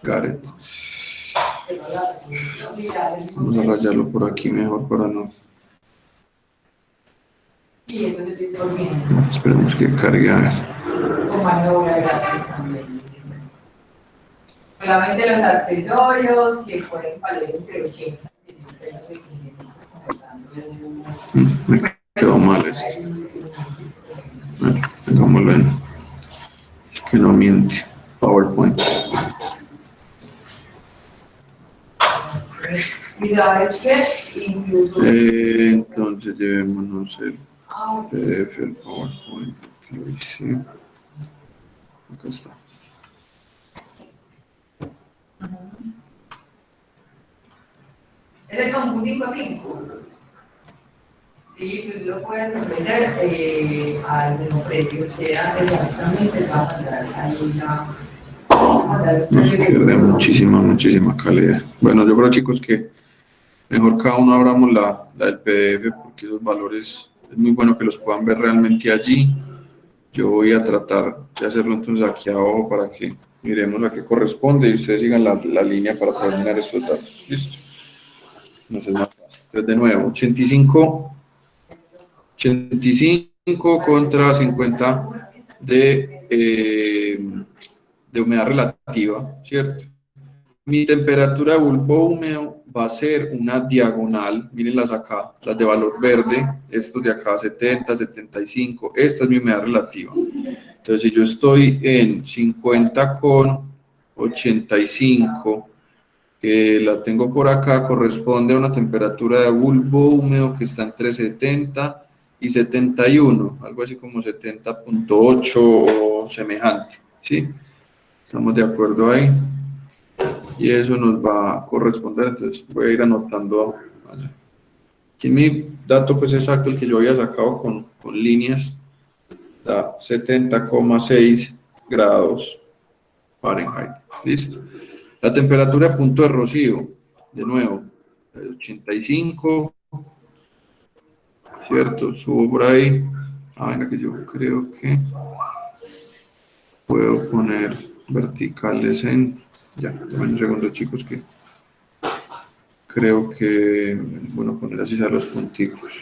Got it. Vamos a rayarlo por aquí mejor para no. Esperemos que cargue. A ver. Solamente los accesorios que pueden valer entre 80 Me quedó mal esto. Bueno, pongámoslo en que no miente. PowerPoint. Y sabes que incluso Entonces llevémonos el PDF, el PowerPoint. Que lo hice. Acá está. es el Campus 55. Sí, pues lo pueden ofrecer al mismo precio que antes exactamente va a mandar ahí Nos pierde muchísima calidad. Bueno, yo creo, chicos, que mejor cada uno abramos la del PDF porque esos valores es muy bueno que los puedan ver realmente allí. Yo voy a tratar de hacerlo entonces aquí abajo para que miremos a qué corresponde y ustedes sigan la línea para terminar estos datos. ¿Listo? No sé más fácil. Entonces, de nuevo, 85 contra 50 de humedad relativa, ¿cierto? Mi temperatura de bulbo húmedo va a ser una diagonal, mírenlas acá, las de valor verde, estos de acá 70, 75, esta es mi humedad relativa. Entonces, si yo estoy en 50 con 85, que la tengo por acá, corresponde a una temperatura de bulbo húmedo que está entre 70 y 71, algo así como 70.8 o semejante, ¿sí? ¿Estamos de acuerdo ahí? Y eso nos va a corresponder, entonces voy a ir anotando allá. Aquí mi dato pues exacto, el que yo había sacado con líneas, da 70,6 grados Fahrenheit. Listo. La temperatura a punto de rocío, de nuevo, 85, ¿cierto? Subo por ahí. Venga, que yo creo que puedo poner verticales en... Ya, dame un segundo, chicos, que creo que es bueno poner así a los punticos.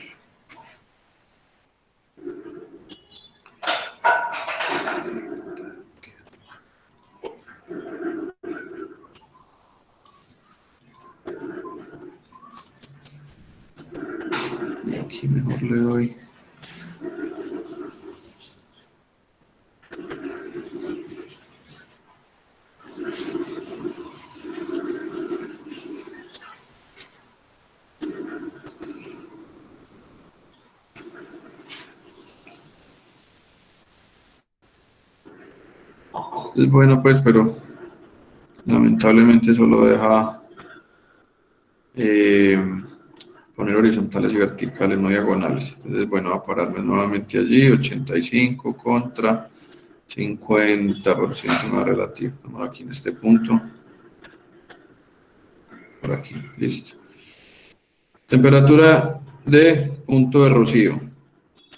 Y aquí mejor le doy. Es bueno pues, pero lamentablemente solo deja poner horizontales y verticales, no diagonales. Entonces, bueno, voy a pararme nuevamente allí, 85 contra 50% más relativo. Vamos aquí en este punto. Por aquí, listo. Temperatura de punto de rocío.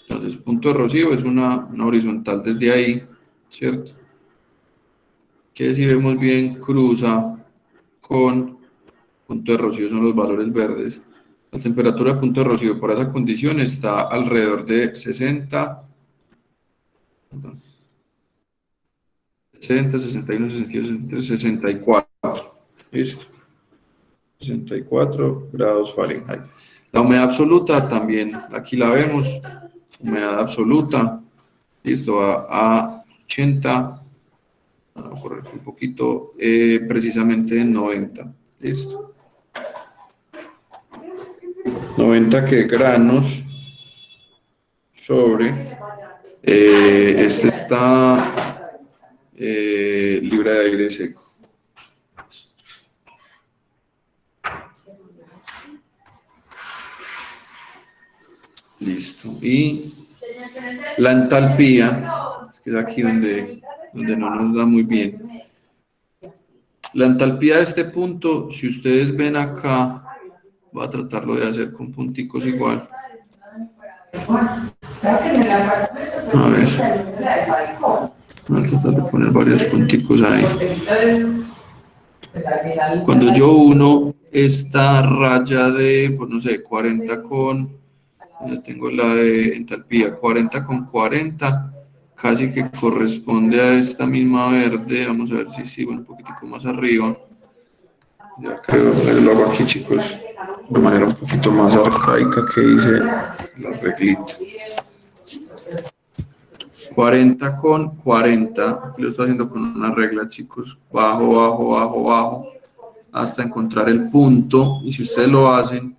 Entonces, punto de rocío es una horizontal desde ahí, ¿cierto? Que si vemos bien cruza con punto de rocío, son los valores verdes. La temperatura de punto de rocío por esa condición está alrededor de 60, perdón, 60, 61, 62, 63, 64. Listo. 64 grados Fahrenheit. La humedad absoluta también, aquí la vemos, humedad absoluta, listo, va a 80, vamos a correr un poquito, precisamente 90, listo. 90 que granos sobre, este está libre de aire seco. Listo. Y la entalpía, es que es aquí donde no nos da muy bien. La entalpía de este punto, si ustedes ven acá, voy a tratarlo de hacer con punticos igual. A ver. Voy a tratar de poner varios punticos ahí. Cuando yo uno esta raya de, pues no sé, 40 con, ya tengo la de entalpía, 40 con 40, casi que corresponde a esta misma verde. Vamos a ver si sigo un poquitico más arriba. Ya creo que lo hago aquí, chicos, de manera un poquito más arcaica que hice la reglita. 40 con 40, aquí lo estoy haciendo con una regla, chicos, bajo, bajo, bajo, bajo, hasta encontrar el punto, y si ustedes lo hacen,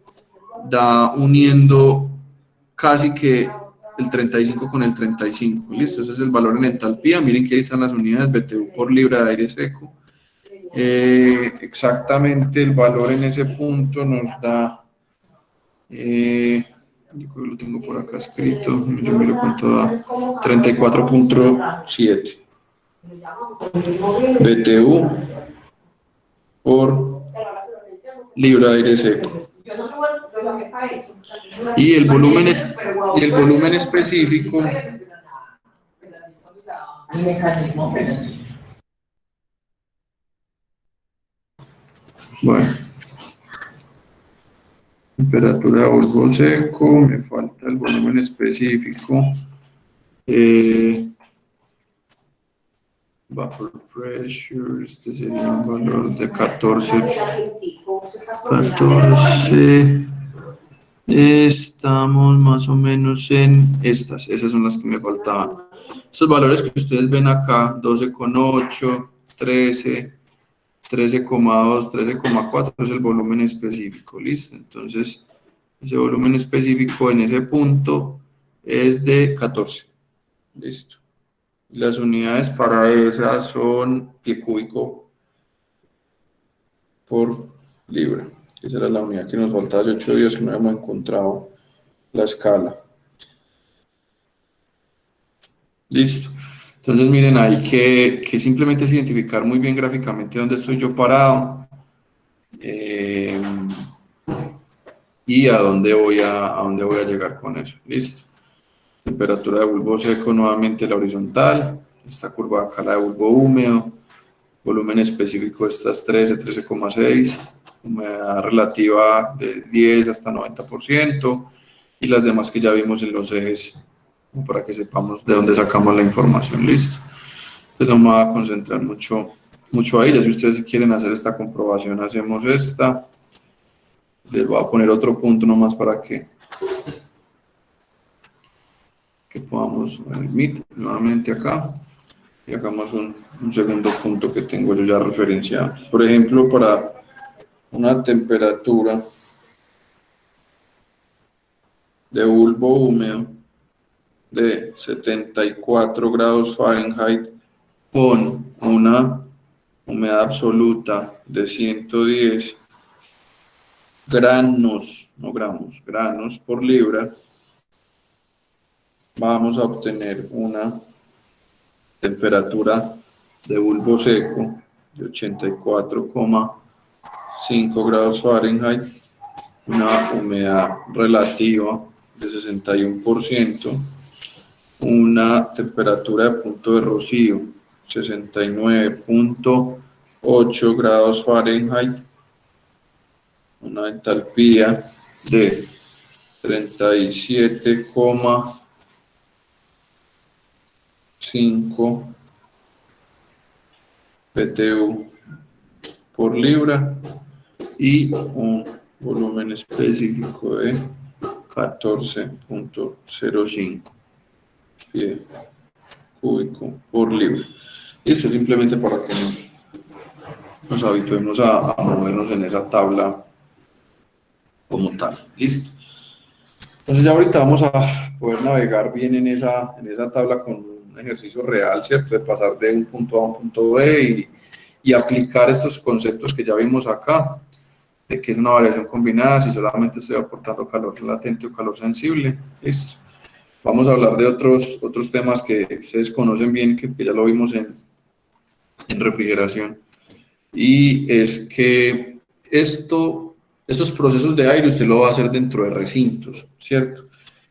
da uniendo casi que el 35 con el 35, listo, ese es el valor en entalpía. Miren que ahí están las unidades BTU por libra de aire seco. Exactamente el valor en ese punto nos da, yo creo que lo tengo por acá escrito, yo me lo cuento, da 34.7 BTU por libra de aire seco. Y el volumen específico bueno, temperatura de bulbo seco, me falta el volumen específico. Vapor pressure, este sería un valor de 14. Estamos más o menos en esas son las que me faltaban. Estos valores que ustedes ven acá, 12,8, 13, 13,2, 13,4 es el volumen específico, ¿listo? Entonces, ese volumen específico en ese punto es de 14, ¿listo? Las unidades para esas son pie cúbico por libra. Esa era la unidad que nos faltaba hace 8 días que no habíamos encontrado la escala. Listo. Entonces miren ahí que simplemente es identificar muy bien gráficamente dónde estoy yo parado y a dónde voy a llegar con eso. Listo. Temperatura de bulbo seco, nuevamente la horizontal. Esta curva acá la de bulbo húmedo. Volumen específico de estas 13, 13,6. Humedad relativa de 10 hasta 90%. Y las demás que ya vimos en los ejes, para que sepamos de dónde sacamos la información. Listo. Entonces no me voy a concentrar mucho ahí. Ya si ustedes quieren hacer esta comprobación, hacemos esta. Les voy a poner otro punto nomás para que podamos meet nuevamente acá y hagamos un segundo punto que tengo yo ya referenciado. Por ejemplo, para una temperatura de bulbo húmedo de 74 grados Fahrenheit con una humedad absoluta de 110 granos, no gramos, granos por libra, vamos a obtener una temperatura de bulbo seco de 84,5 grados Fahrenheit, una humedad relativa de 61%, una temperatura de punto de rocío 69,8 grados Fahrenheit, una entalpía de 37,5 PTU por libra y un volumen específico de 14,05 pie cúbico por libra. Y esto es simplemente para que nos habituemos a movernos en esa tabla como tal. Listo. Entonces ya ahorita vamos a poder navegar bien en esa tabla con un ejercicio real, ¿cierto? De pasar de un punto A a un punto B y aplicar estos conceptos que ya vimos acá, de que es una variación combinada, si solamente estoy aportando calor latente o calor sensible. Listo. Vamos a hablar de otros temas que ustedes conocen bien, que ya lo vimos en refrigeración. Y es que estos procesos de aire usted lo va a hacer dentro de recintos, ¿cierto?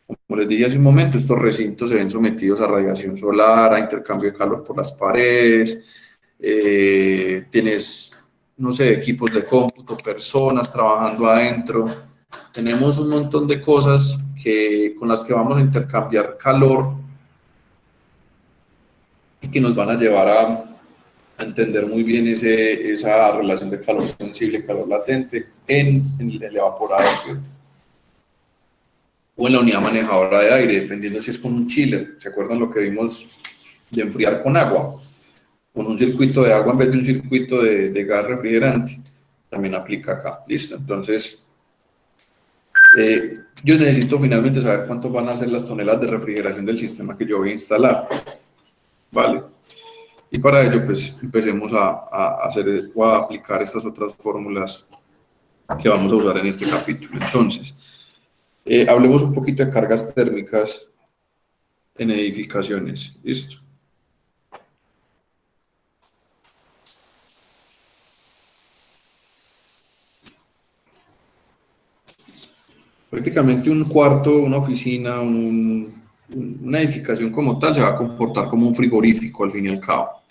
Como les dije hace un momento, estos recintos se ven sometidos a radiación solar, a intercambio de calor por las paredes, tienes, no sé, equipos de cómputo, personas trabajando adentro, tenemos un montón de cosas con las que vamos a intercambiar calor y que nos van a llevar a entender muy bien esa relación de calor sensible, calor latente en el evaporador, ¿cierto? O en la unidad manejadora de aire, dependiendo si es con un chiller. ¿Se acuerdan lo que vimos de enfriar con agua? Con un circuito de agua en vez de un circuito de gas refrigerante. También aplica acá. Listo. Entonces, yo necesito finalmente saber cuánto van a ser las toneladas de refrigeración del sistema que yo voy a instalar. ¿Vale? Y para ello, pues, empecemos a hacer o a aplicar estas otras fórmulas que vamos a usar en este capítulo. Entonces, hablemos un poquito de cargas térmicas en edificaciones. ¿Listo? Prácticamente un cuarto, una oficina, una edificación como tal se va a comportar como un frigorífico al fin y al cabo.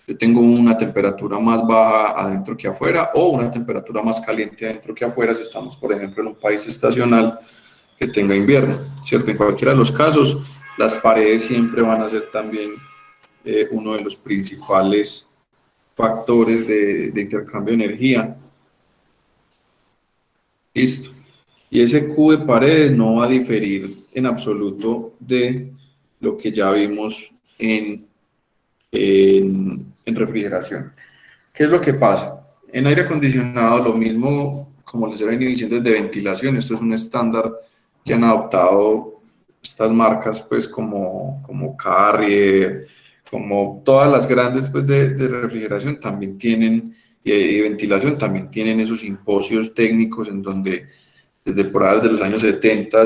Yo tengo una temperatura más baja adentro que afuera o una temperatura más caliente adentro que afuera si estamos, por ejemplo, en un país estacional que tenga invierno, ¿cierto? En cualquiera de los casos, las paredes siempre van a ser también uno de los principales factores de intercambio de energía. Listo. Y ese Q de paredes no va a diferir en absoluto de lo que ya vimos en refrigeración. ¿Qué es lo que pasa? En aire acondicionado lo mismo, como les he venido diciendo, es de ventilación. Esto es un estándar que han adoptado estas marcas, pues como Carrier, como todas las grandes pues, de refrigeración también tienen, y de ventilación también tienen esos simposios técnicos en donde desde por ahí desde los años 70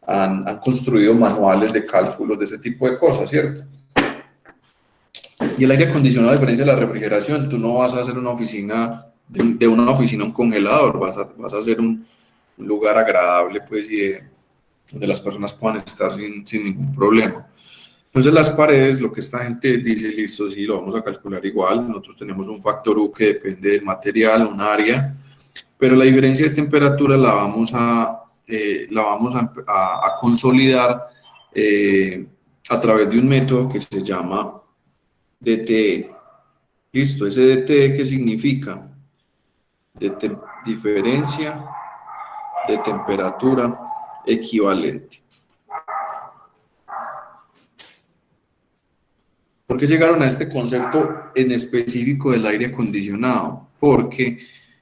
han construido manuales de cálculos de ese tipo de cosas, ¿cierto? Y el aire acondicionado, a diferencia de la refrigeración, tú no vas a hacer una oficina, de una oficina un congelador, vas a hacer un lugar agradable, pues, y donde las personas puedan estar sin ningún problema. Entonces, las paredes, lo que esta gente dice, listo, sí, lo vamos a calcular igual, nosotros tenemos un factor U que depende del material, un área, pero la diferencia de temperatura la vamos a consolidar a través de un método que se llama DTE. Listo, ese DTE, ¿qué significa? Diferencia de temperatura equivalente. ¿Por qué llegaron a este concepto en específico del aire acondicionado? Porque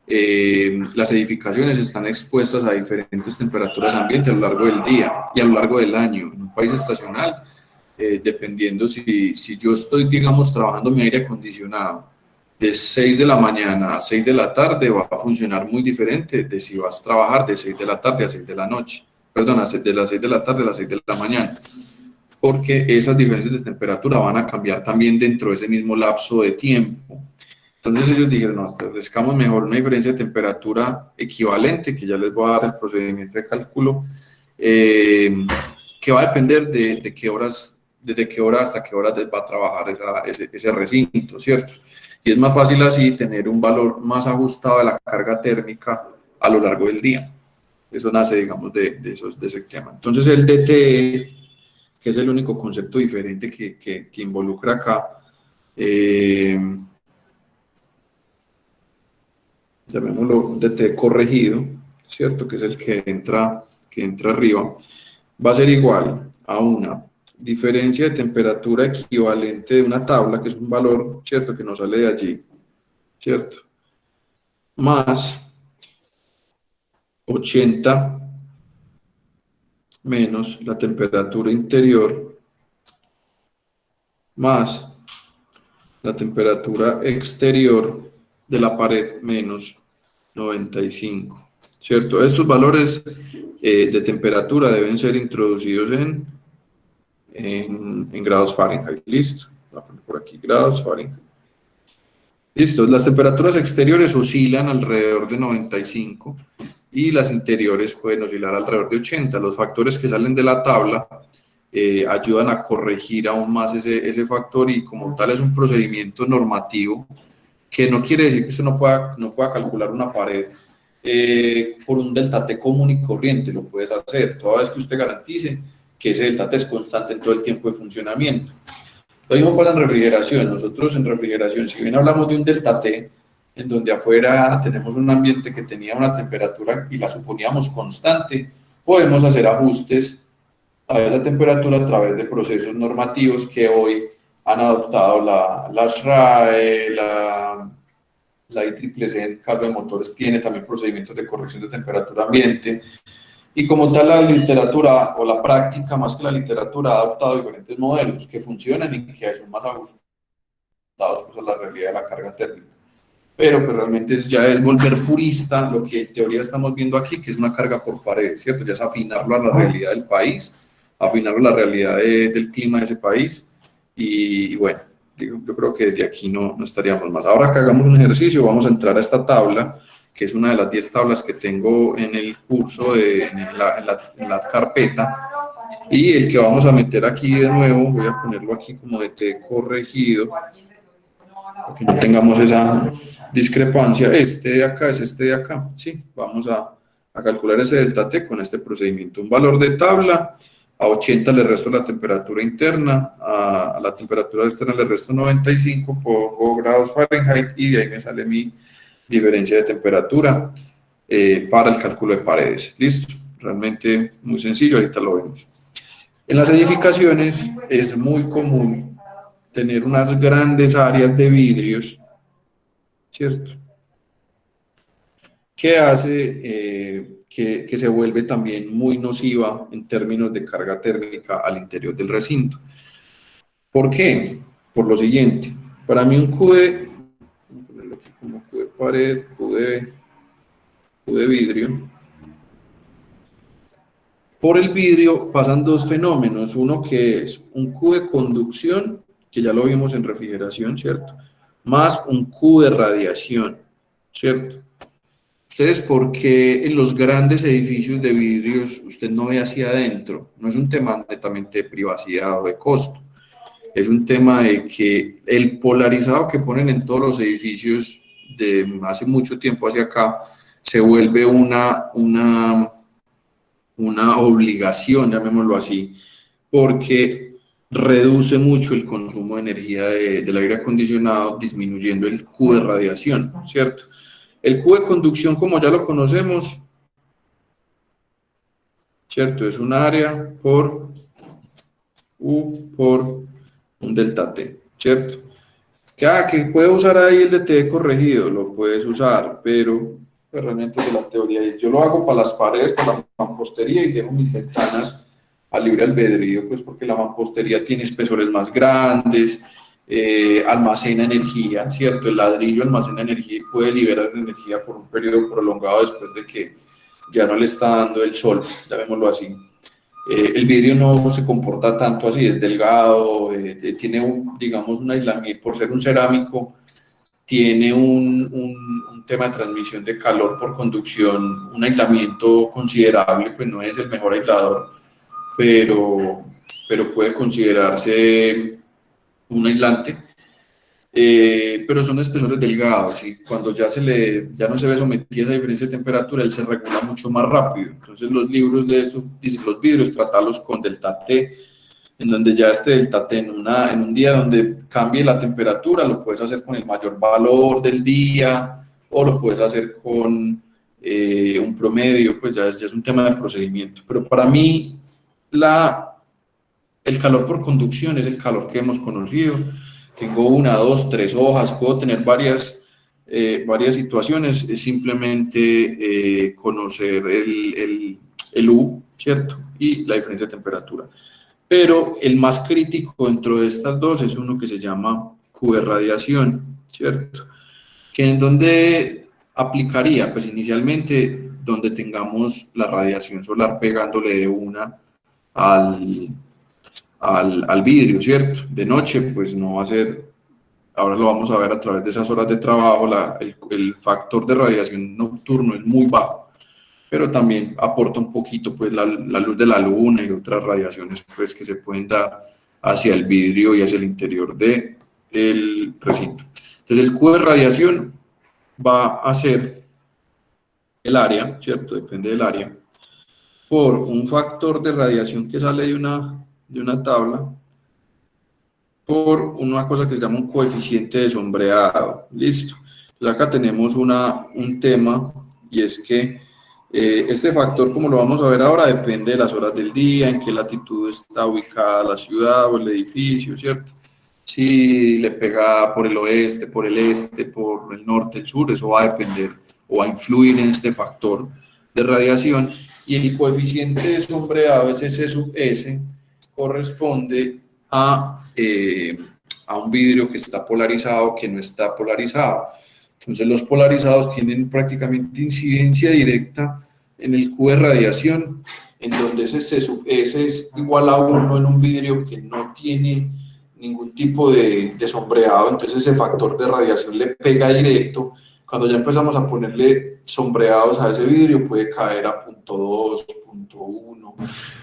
las edificaciones están expuestas a diferentes temperaturas ambiente a lo largo del día y a lo largo del año. En un país estacional, dependiendo si yo estoy, digamos, trabajando mi aire acondicionado de 6 de la mañana a 6 de la tarde, va a funcionar muy diferente de si vas a trabajar de 6 de la tarde a 6 de la noche, perdón, de las 6 de la tarde a las 6 de la mañana, porque esas diferencias de temperatura van a cambiar también dentro de ese mismo lapso de tiempo. Entonces ellos dijeron, no, establezcamos mejor una diferencia de temperatura equivalente, que ya les voy a dar el procedimiento de cálculo, que va a depender de qué horas, desde qué hora hasta qué hora va a trabajar ese recinto, ¿cierto? Y es más fácil así tener un valor más ajustado de la carga térmica a lo largo del día. Eso nace, digamos, de ese tema. Entonces el DTE, que es el único concepto diferente que involucra acá, llamémoslo DTE corregido, ¿cierto? Que es el que entra arriba, va a ser igual a una diferencia de temperatura equivalente de una tabla, que es un valor, ¿cierto?, que nos sale de allí, ¿cierto?, más 80 menos la temperatura interior más la temperatura exterior de la pared menos 95, ¿cierto? Estos valores de temperatura deben ser introducidos en grados Fahrenheit. Listo, voy a poner por aquí grados Fahrenheit. Listo, las temperaturas exteriores oscilan alrededor de 95 y las interiores pueden oscilar alrededor de 80. Los factores que salen de la tabla ayudan a corregir aún más ese factor, y como tal es un procedimiento normativo, que no quiere decir que usted no pueda calcular una pared por un delta T común y corriente. Lo puedes hacer toda vez que usted garantice que ese delta T es constante en todo el tiempo de funcionamiento. Lo mismo pasa en refrigeración. Nosotros en refrigeración, si bien hablamos de un delta T, en donde afuera tenemos un ambiente que tenía una temperatura y la suponíamos constante, podemos hacer ajustes a esa temperatura a través de procesos normativos que hoy han adoptado la SRAE, la ICCC en caso de motores tiene también procedimientos de corrección de temperatura ambiente. Y como tal, la literatura o la práctica, más que la literatura, ha adoptado diferentes modelos que funcionan y que son más ajustados pues, a la realidad de la carga térmica. Pero pues, realmente es ya el volver purista lo que en teoría estamos viendo aquí, que es una carga por pared, ¿cierto? Ya es afinarlo a la realidad del país, afinarlo a la realidad del clima de ese país. Y bueno, yo creo que de aquí no estaríamos más. Ahora que hagamos un ejercicio, vamos a entrar a esta tabla, que es una de las 10 tablas que tengo en el curso, en la carpeta, y el que vamos a meter aquí de nuevo, voy a ponerlo aquí como DT corregido, para que no tengamos esa discrepancia. Este de acá es este de acá, ¿sí? Vamos a calcular ese delta T con este procedimiento. Un valor de tabla, a 80 le resto la temperatura interna, a la temperatura externa le resto 95, pongo grados Fahrenheit y de ahí me sale mi diferencia de temperatura para el cálculo de paredes. Listo, realmente muy sencillo, ahorita lo vemos. En las edificaciones es muy común tener unas grandes áreas de vidrios, ¿cierto?, que hace que se vuelve también muy nociva en términos de carga térmica al interior del recinto. ¿Por qué? Por lo siguiente, para mí un Q de pared, Q de vidrio. Por el vidrio pasan dos fenómenos, uno que es un Q de conducción, que ya lo vimos en refrigeración, ¿cierto?, más un Q de radiación, ¿cierto? Ustedes, ¿por qué en los grandes edificios de vidrios usted no ve hacia adentro? No es un tema netamente de privacidad o de costo, es un tema de que el polarizado que ponen en todos los edificios de hace mucho tiempo hacia acá se vuelve una obligación, llamémoslo así, porque reduce mucho el consumo de energía del aire acondicionado, disminuyendo el Q de radiación, ¿cierto? El Q de conducción, como ya lo conocemos, ¿cierto?, es un área por U por un delta T, ¿cierto? Que puede usar ahí el DT corregido, lo puedes usar, pero pues, realmente de la teoría es, yo lo hago para las paredes, para la mampostería y dejo mis ventanas a libre albedrío, pues porque la mampostería tiene espesores más grandes, almacena energía, ¿cierto? El ladrillo almacena energía y puede liberar energía por un periodo prolongado después de que ya no le está dando el sol, llamémoslo así. El vidrio no se comporta tanto así, es delgado, tiene, digamos, un aislamiento, por ser un cerámico, tiene un tema de transmisión de calor por conducción, un aislamiento considerable, pues no es el mejor aislador, pero, pero puede considerarse un aislante. Pero son espesores delgados y cuando ya no se ve sometido a esa diferencia de temperatura, él se regula mucho más rápido. Entonces los libros de esto dicen los vidrios, tratarlos con delta T, en donde ya este delta T en un día donde cambie la temperatura, lo puedes hacer con el mayor valor del día o lo puedes hacer con un promedio, pues ya es un tema de procedimiento. Pero para mí el calor por conducción es el calor que hemos conocido. Tengo una, dos, tres hojas, puedo tener varias situaciones, es simplemente conocer el U, ¿cierto? Y la diferencia de temperatura. Pero el más crítico dentro de estas dos es uno que se llama Q de radiación, ¿cierto? Que en donde aplicaría, pues inicialmente donde tengamos la radiación solar pegándole de una al, al vidrio, ¿cierto? De noche, pues no va a ser, ahora lo vamos a ver a través de esas horas de trabajo, el factor de radiación nocturno es muy bajo, pero también aporta un poquito, pues, la luz de la luna y otras radiaciones, pues, que se pueden dar hacia el vidrio y hacia el interior del recinto. Entonces, el Q de radiación va a ser el área, ¿cierto? Depende del área, por un factor de radiación que sale de una tabla, por una cosa que se llama un coeficiente de sombreado. Listo. Entonces acá tenemos un tema y es que este factor, como lo vamos a ver ahora, depende de las horas del día, en qué latitud está ubicada la ciudad o el edificio, ¿cierto? Si le pega por el oeste, por el este, por el norte, el sur, eso va a depender o va a influir en este factor de radiación. Y el coeficiente de sombreado, ese C sub S, corresponde a un vidrio que está polarizado, que no está polarizado. Entonces los polarizados tienen prácticamente incidencia directa en el Q de radiación, en donde ese C sub S es igual a 1 en un vidrio que no tiene ningún tipo de sombreado, entonces ese factor de radiación le pega directo. Cuando ya empezamos a ponerle sombreados a ese vidrio puede caer a 0.2, 0.1,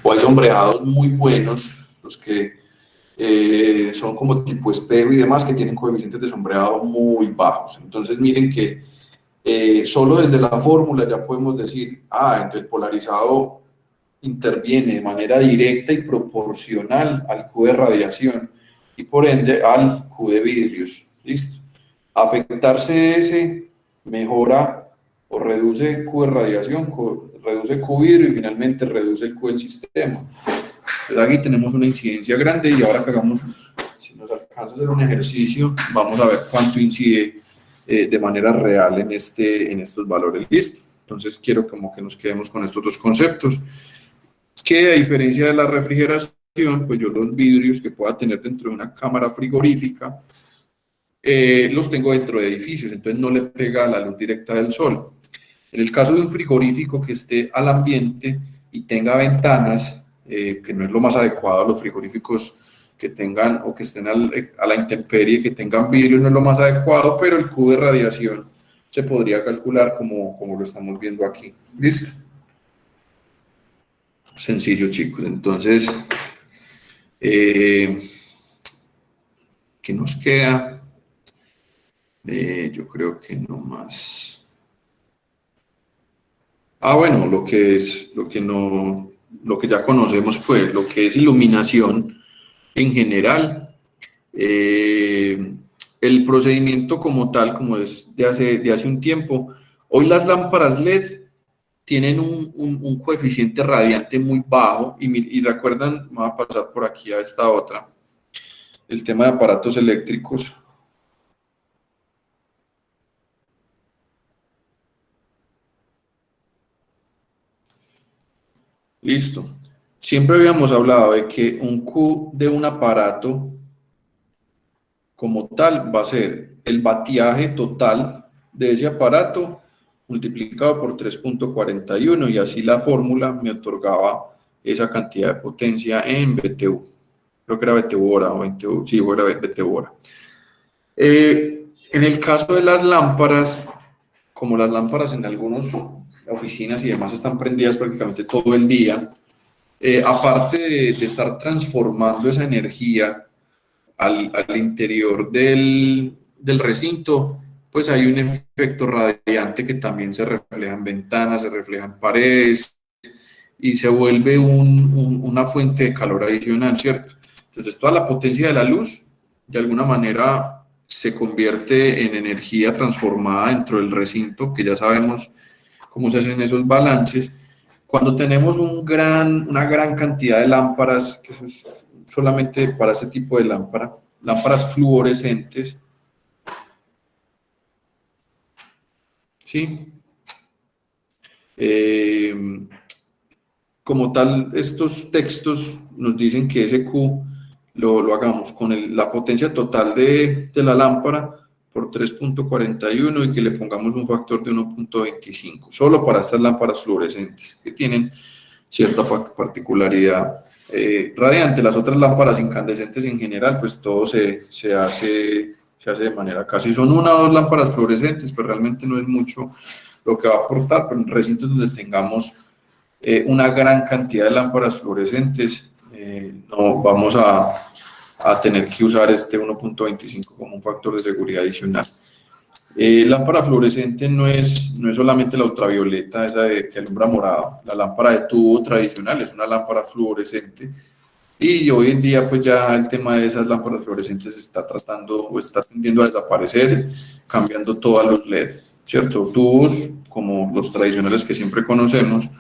o hay sombreados muy buenos, los que son como tipo espejo y demás, que tienen coeficientes de sombreado muy bajos. Entonces miren que solo desde la fórmula ya podemos decir, entonces el polarizado interviene de manera directa y proporcional al Q de radiación y por ende al Q de vidrios. ¿Listo? Afectarse ese mejora o reduce Q de radiación, reduce Q vidrio y finalmente reduce el Q del sistema. Entonces aquí tenemos una incidencia grande y ahora que hagamos, si nos alcanza a hacer un ejercicio, vamos a ver cuánto incide de manera real en estos valores. ¿Listo? Entonces quiero como que nos quedemos con estos dos conceptos, que a diferencia de la refrigeración, pues yo los vidrios que pueda tener dentro de una cámara frigorífica, los tengo dentro de edificios, entonces no le pega la luz directa del sol. En el caso de un frigorífico que esté al ambiente y tenga ventanas, que no es lo más adecuado, los frigoríficos que tengan o que estén a la intemperie, que tengan vidrio, no es lo más adecuado, pero el Q de radiación se podría calcular como lo estamos viendo aquí. ¿Listo? Sencillo, chicos. Entonces, ¿qué nos queda? Yo creo que no más. Bueno, lo que ya conocemos, pues, lo que es iluminación en general. El procedimiento como tal, como es de hace un tiempo, hoy las lámparas LED tienen un coeficiente radiante muy bajo y recuerdan, voy a pasar por aquí a esta otra, el tema de aparatos eléctricos. Listo. siempre habíamos hablado de que un Q de un aparato como tal va a ser el vatiaje total de ese aparato multiplicado por 3.41 y así la fórmula me otorgaba esa cantidad de potencia en BTU. Creo que era BTU hora o BTU, sí, era BTU hora. En el caso de las lámparas, como las lámparas en algunas oficinas y demás están prendidas prácticamente todo el día, aparte de estar transformando esa energía al interior del recinto, pues hay un efecto radiante que también se refleja en ventanas, se refleja en paredes y se vuelve una fuente de calor adicional, ¿cierto? Entonces toda la potencia de la luz de alguna manera se convierte en energía transformada dentro del recinto, que ya sabemos cómo se hacen esos balances. Cuando tenemos una gran cantidad de lámparas, que eso es solamente para este tipo de lámparas fluorescentes, ¿sí? Como tal, estos textos nos dicen que ese Q lo hagamos con la potencia total de la lámpara por 3.41 y que le pongamos un factor de 1.25, solo para estas lámparas fluorescentes que tienen cierta particularidad radiante. Las otras lámparas incandescentes en general, pues todo se hace de manera casi, son una o dos lámparas fluorescentes, pero realmente no es mucho lo que va a aportar, pero en recintos donde tengamos una gran cantidad de lámparas fluorescentes, no vamos a tener que usar este 1.25 como un factor de seguridad adicional. Lámpara fluorescente no es solamente la ultravioleta, esa que alumbra morado. La lámpara de tubo tradicional es una lámpara fluorescente y hoy en día pues ya el tema de esas lámparas fluorescentes está tratando o está tendiendo a desaparecer, cambiando todo a los LED, ¿cierto? Tubos como los tradicionales que siempre conocemos,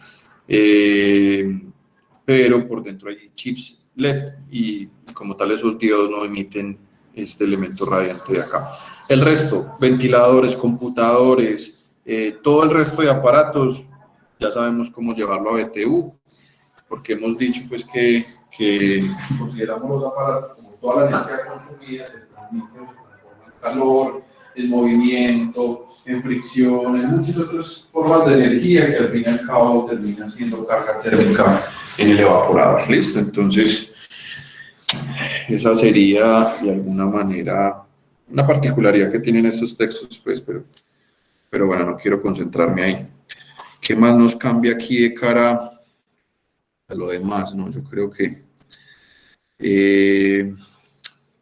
pero por dentro hay chips LED y como tal esos diodos no emiten este elemento radiante de acá. El resto, ventiladores, computadores, todo el resto de aparatos, ya sabemos cómo llevarlo a BTU, porque hemos dicho pues que consideramos los aparatos como toda la energía consumida se transmite, se transforma en calor, en movimiento, en fricción, en muchas otras formas de energía que al fin y al cabo termina siendo carga térmica en el evaporador. ¿Listo? Entonces, esa sería de alguna manera una particularidad que tienen estos textos, pues, pero bueno, no quiero concentrarme ahí. ¿Qué más nos cambia aquí de cara a lo demás? No, yo creo que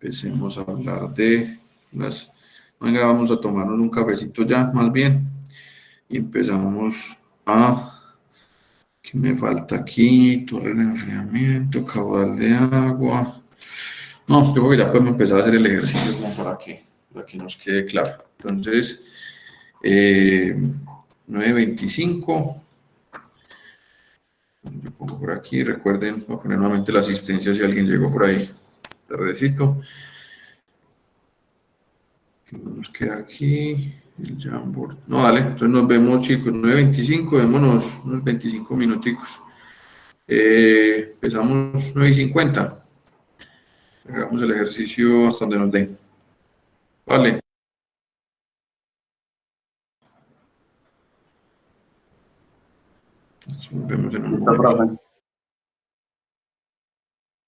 empecemos a hablar de las... Venga, vamos a tomarnos un cafecito ya, más bien, y empezamos a... ¿Qué me falta aquí? Torre de enfriamiento, caudal de agua. No, yo creo que ya podemos empezar a hacer el ejercicio como para que nos quede claro. Entonces, 9:25. Yo pongo por aquí, recuerden, voy a poner nuevamente la asistencia si alguien llegó por ahí tardecito. Nos queda aquí el Jamboard. No, dale, entonces nos vemos, chicos, 9:25, vémonos unos 25 minuticos. Empezamos 9:50. Hagamos el ejercicio hasta donde nos dé. Vale. Nos vemos en un momento.